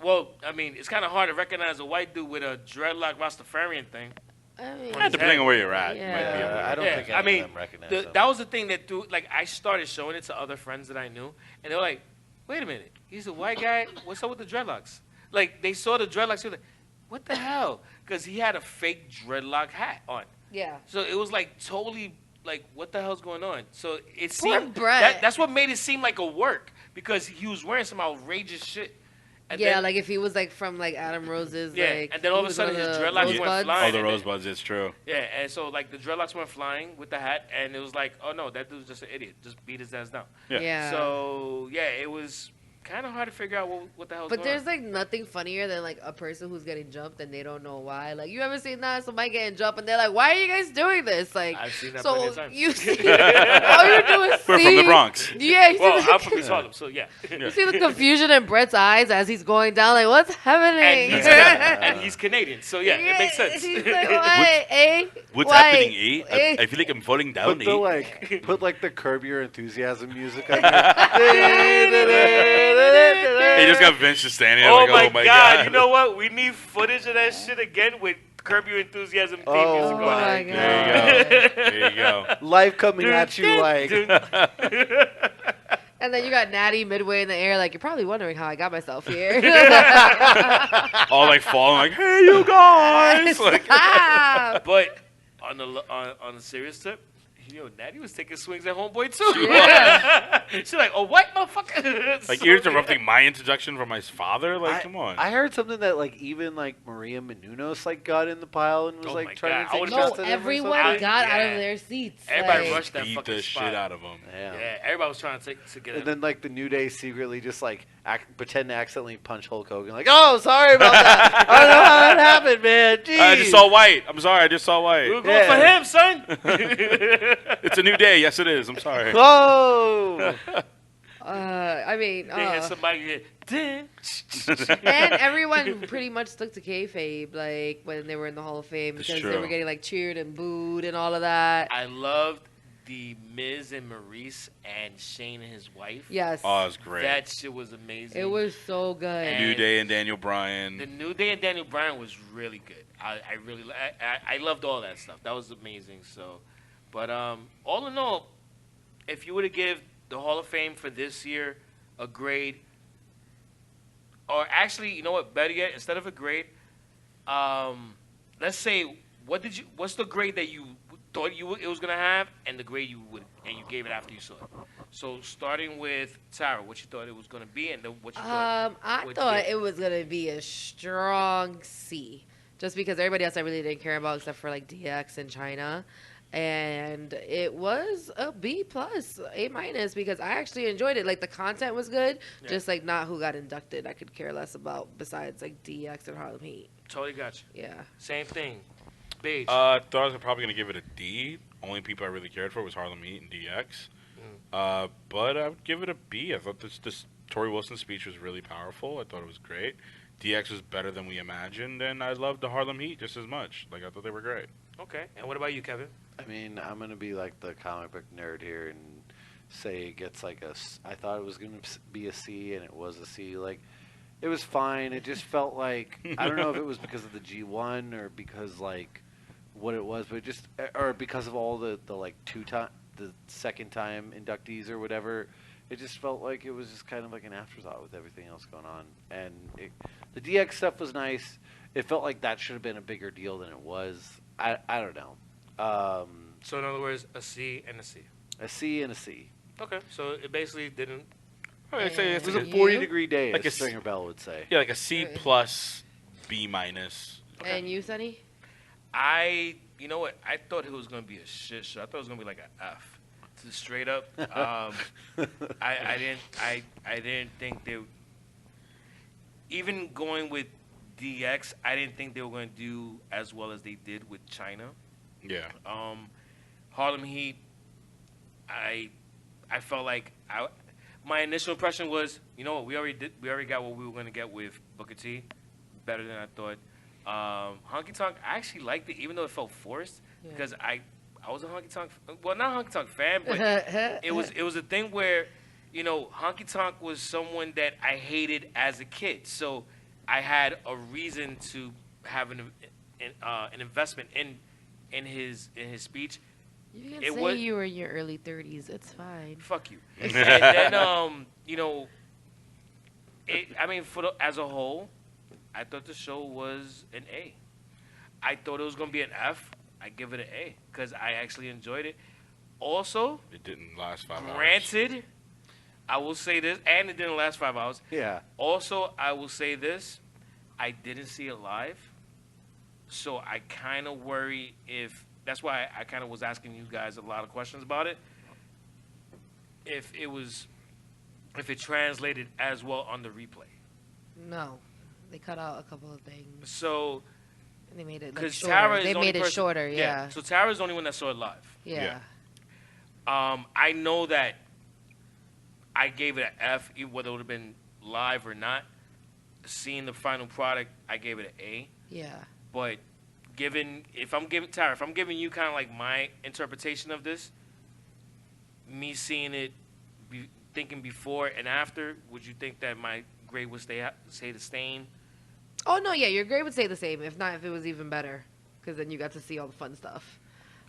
Well, I mean, it's kind of hard to recognize a white dude with a dreadlock Rastafarian thing. I mean, Yeah, depending on where you're at. You might be Yeah. able to I don't Yeah, think I any mean, of them recognize him. that was the thing that threw. Like, I started showing it to other friends that I knew, and they're like, "Wait a minute, he's a white guy. What's up with the dreadlocks?" Like, they saw the dreadlocks, they were like, "What the hell?" Because he had a fake dreadlock hat on. yeah. So it was like totally like, what the hell's going on? So it Poor seemed Brett. that's what made it seem like a work, because he was wearing some outrageous shit. And Yeah, then, like if he was like from like Adam Rose's, Yeah, like, and then all he of a was sudden one of his the dreadlocks went Rosebuds. flying. Oh, the Rosebuds, it's true. yeah, and so like the dreadlocks went flying with the hat, and it was like, oh no, that dude's just an idiot. Just beat his ass down. Yeah. Yeah. So yeah, it was kind of hard to figure out what the hell's But going there's on. like nothing funnier than like a person who's getting jumped and they don't know why. Like you ever seen that? Somebody getting jumped and they're like, "Why are you guys doing this?" Like, I've seen that so plenty of times. you see, all you're doing is We're from the Bronx. Yeah, you see, Well, the, I'm from East Harlem, so yeah. you see the confusion in Brett's eyes as he's going down. Like, what's happening? and he's Canadian, so yeah, it makes sense. He's like, "What? Eh? What's Why? happening, E? Eh?" I feel like I'm falling down, Put E. the put like the Curb Your Enthusiasm music on there. He just got Vince just standing there Oh, like, my God! You know what? We need footage of that shit again with Curb Your Enthusiasm theme Oh music on my it. God. There you go. There you go. Life coming at you like And then you got Natty midway in the air, like you're probably wondering how I got myself here. All like falling like, hey, you guys. Like, Stop. But on the serious tip, Natty was taking swings at Homeboy too. Yeah. She's like, "Oh, what, motherfucker?" like So, you're interrupting my introduction from my father? Like, come on. I heard something that like even like Maria Menounos like got in the pile and was Oh my like trying God, I to take would've shots just- at him or Everyone something. got out of Yeah. their seats. Everybody like, rushed that Beat fucking the spot. shit out of him. Yeah. Yeah, everybody was trying to get And it. then like the New Day secretly just like pretend to accidentally punch Hulk Hogan. Like, oh, sorry about that. I don't know how that happened, man. Jeez. I just saw white. I'm sorry. I just saw We were white. going Yeah. for him, son. It's a new day. Yes, it is. I'm sorry. Oh. I mean, They had somebody get ding. and everyone pretty much stuck to kayfabe, like when they were in the Hall of Fame, It's because they true. were getting like cheered and booed and all of that. I loved the Miz and Maurice and Shane and his wife. Yes, Oh, it was great. That shit was amazing. it was so good. And- New Day and Daniel The Bryan. New Day and Daniel Bryan was really good. I loved all that stuff. That was amazing. So, but all in all, if you were to give the Hall of Fame for this year a grade, or actually, you know what? Better yet, instead of a grade, let's say what's the grade that you thought it was gonna have, and the grade you gave it after you saw it. So starting with Tara, what you thought it was gonna be, and then what you thought. I what'd you thought give it was gonna be a strong C, just because everybody else I really didn't care about except for like DX and China, and it was a B plus, A minus, because I actually enjoyed it. Like the content was good, Yeah. just like not who got inducted. I could care less about besides like DX and Harlem Heat. Totally got you. Yeah. Same thing. Beige. Thought I was probably going to give it a D. Only people I really cared for was Harlem Heat and DX. But I would give it a B. I thought this Tori Wilson speech was really powerful. I thought it was great. DX was better than we imagined, and I loved the Harlem Heat just as much. Like, I thought they were great. Okay. And what about you, Kevin? I mean, I'm gonna be like the comic book nerd here and say it gets like I thought it was gonna be a C, and it was a C. Like, it was fine. It just felt like I don't know if it was because of the G1 or because like what it was, but just or because of all the like the second time inductees or whatever. It just felt like it was just kind of like an afterthought with everything else going on. And the DX stuff was nice. It felt like that should have been a bigger deal than it was. I don't know. So in other words, a C and a C. A C and a C. Okay, so it basically didn't. I'd say It it's was a a You? 40-degree day, Like as a Stringer Bell would say. yeah, like a C plus, B minus. And you, Sonny? You know what? I thought it was gonna be a shit show. I thought it was gonna be like an F, to straight up. I didn't think they. Even going with DX, I didn't think they were gonna do as well as they did with China. Yeah. Harlem Heat. I felt like my initial impression was, you know what, we already got what we were gonna get with Booker T, better than I thought. Honky Tonk, I actually liked it, even though it felt forced, because I was a Honky Tonk, well, not Honky Tonk fan, but it was a thing where, you know, Honky Tonk was someone that I hated as a kid, so I had a reason to have an investment in his speech. You can It say was- you were in your early 30s. It's fine. Fuck you. And then, you know, I mean, as a whole, I thought the show was an A. I thought it was going to be an F. I give it an A because I actually enjoyed it. Also, It didn't last 5 hours. granted, I will say this, and it didn't last 5 hours. Yeah. Also, I will say this, I didn't see it live, so I kind of worry if, that's why I kind of was asking you guys a lot of questions about it, if it translated as well on the replay. No. They cut out a couple of things. So, They made it like, because shorter. Tara is They the only made it person, shorter, yeah. So Tara's the only one that saw it live. Yeah. I know that I gave it an F, whether it would have been live or not. Seeing the final product, I gave it an A. Yeah. But if I'm giving you kind of like my interpretation of this, me seeing it, thinking before and after, would you think that my grade would stay the same? Oh, no, yeah, your grade would stay the same. If not, if it was even better. Because then you got to see all the fun stuff.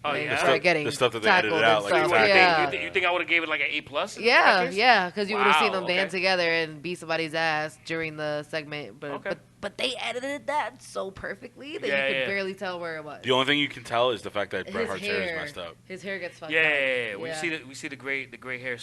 Oh, Like, yeah? start getting The stuff that they tackled edited out, and like, stuff. exactly. Yeah. You think I would have gave it like an A plus? Yeah, yeah, because you would have seen them Wow, band okay. together and beat somebody's ass during the segment, but Okay. but they edited that so perfectly that Yeah, you could yeah. barely tell where it was. The only thing you can tell is the fact that Bret His Hart's hair is hair, messed up. his hair gets fucked Yeah, up. yeah, yeah. Yeah. We see the gray hair,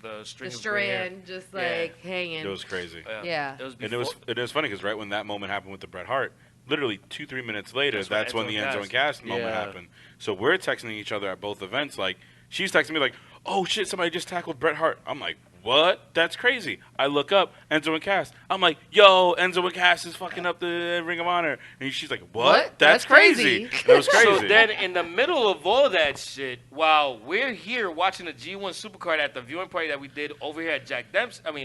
the string The of gray hair. strand just Yeah. like hanging. It was crazy. Yeah. It was And before. it was funny because right when that moment happened with the Bret Hart, literally 2-3 minutes later, that's when the Enzo Enzo and and Cass moment Yeah. happened. So we're texting each other at both events. Like, she's texting me like, "Oh shit, somebody just tackled Bret Hart." I'm like, "What? That's crazy." I look up Enzo and Cass. I'm like, "Yo, Enzo and Cass is fucking up the Ring of Honor," and she's like, "What? That's crazy." That was crazy. So then, in the middle of all that shit, while we're here watching the G1 Supercard at the viewing party that we did over here at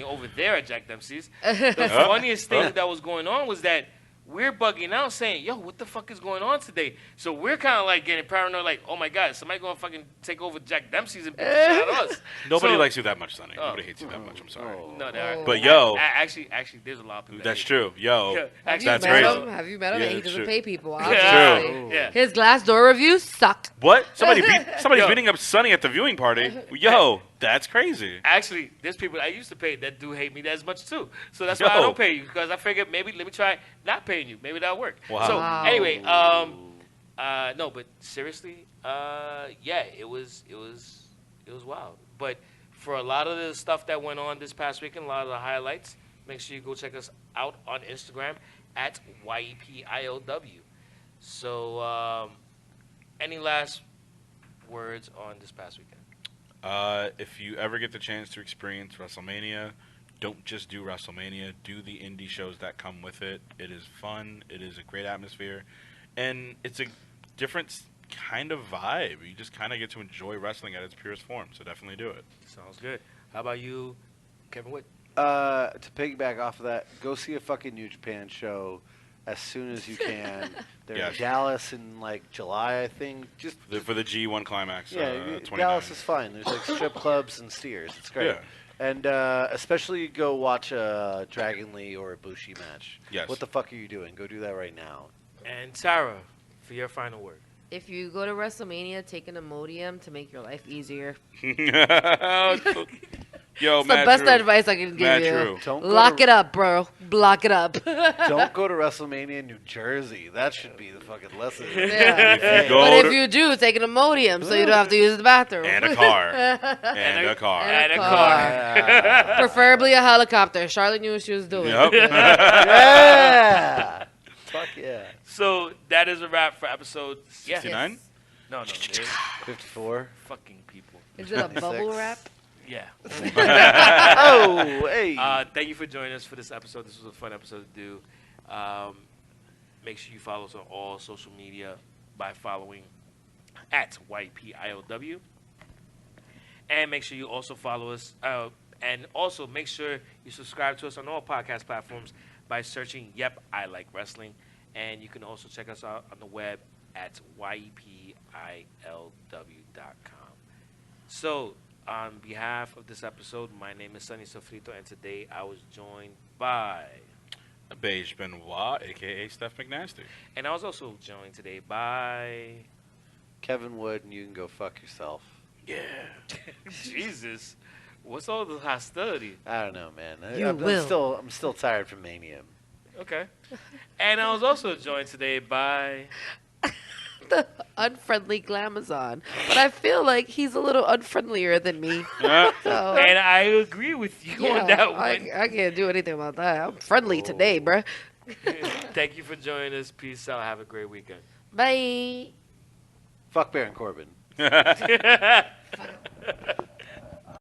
over there at Jack Dempsey's, the funniest thing that was going on was that we're bugging out saying, "Yo, what the fuck is going on today?" So we're kind of like getting paranoid, like, "Oh my God, somebody gonna fucking take over Jack Dempsey's and beat the shit out of us." Nobody So- likes you that much, Sonny. Nobody hates you that much. I'm sorry. No, there are- But yo, actually, there's a lot of people. that's hate true. Yo, Yeah, Have actually, you that's met crazy. him? Have you met him? Yeah, he that's doesn't true. pay people. Yeah. Obviously. Yeah. His Glassdoor reviews sucked. What? Somebody's Yo. beating up Sonny at the viewing party. Yo, that's crazy. Actually, there's people I used to pay that do hate me as much too. So that's why I Yo. don't pay you, because I figured maybe let me try not paying you. Maybe that'll work. Wow. So Wow. anyway, no, but seriously, yeah, it was wild. But for a lot of the stuff that went on this past weekend, a lot of the highlights, make sure you go check us out on Instagram at YEPIOW. So, any last words on this past weekend? If you ever get the chance to experience WrestleMania, don't just do WrestleMania. Do the indie shows that come with it. It is fun. It is a great atmosphere. And it's a different kind of vibe. You just kind of get to enjoy wrestling at its purest form. So definitely do it. Sounds good. How about you, Kevin Witt? To piggyback off of that, go see a fucking New Japan show as soon as you can. They're Yes. in Dallas in like July, I think. Just For the G1 Climax, yeah, 29. Dallas is fine. There's like strip clubs and steers. It's great. Yeah. And especially go watch a Dragon Lee or a Bushi match. Yes. What the fuck are you doing? Go do that right now. And Tara, for your final word. If you go to WrestleMania, take an Imodium to make your life easier. Yo, It's the best advice I can give Mad you. true. Don't go Lock to- it up, bro. Block it up. Don't go to WrestleMania in New Jersey. That should be the fucking lesson. Yeah. If you go But to- if you do, take an Imodium so you don't have to use the bathroom. And a car. And a car. And a car. car. Yeah. Preferably a helicopter. Charlotte knew what she was doing. Yep. Yeah. Fuck yeah. So that is a wrap for episode 69? Yes. No, dude. 54. Fucking people. Is it a bubble 56. wrap? Yeah. Oh, hey. Thank you for joining us for this episode. This was a fun episode to do. Make sure you follow us on all social media by following at YPIOW. And make sure you also follow us. And also make sure you subscribe to us on all podcast platforms by searching Yep, I Like Wrestling. And you can also check us out on the web at YPILW.com. So, on behalf of this episode, my name is Sonny Sofrito, and today I was joined by... Beige Benoit, a.k.a. Steph McNasty. And I was also joined today by... Kevin Wood, and you can go fuck yourself. Yeah. Jesus. What's all the hostility? I don't know, man. You will. I'm still tired from Mania. Okay. And I was also joined today by... The unfriendly Glamazon. But I feel like he's a little unfriendlier than me. So, And I agree with you on that one. I can't do anything about that. I'm friendly today, bruh. Thank you for joining us. Peace out. Have a great weekend. Bye. Fuck Baron Corbin.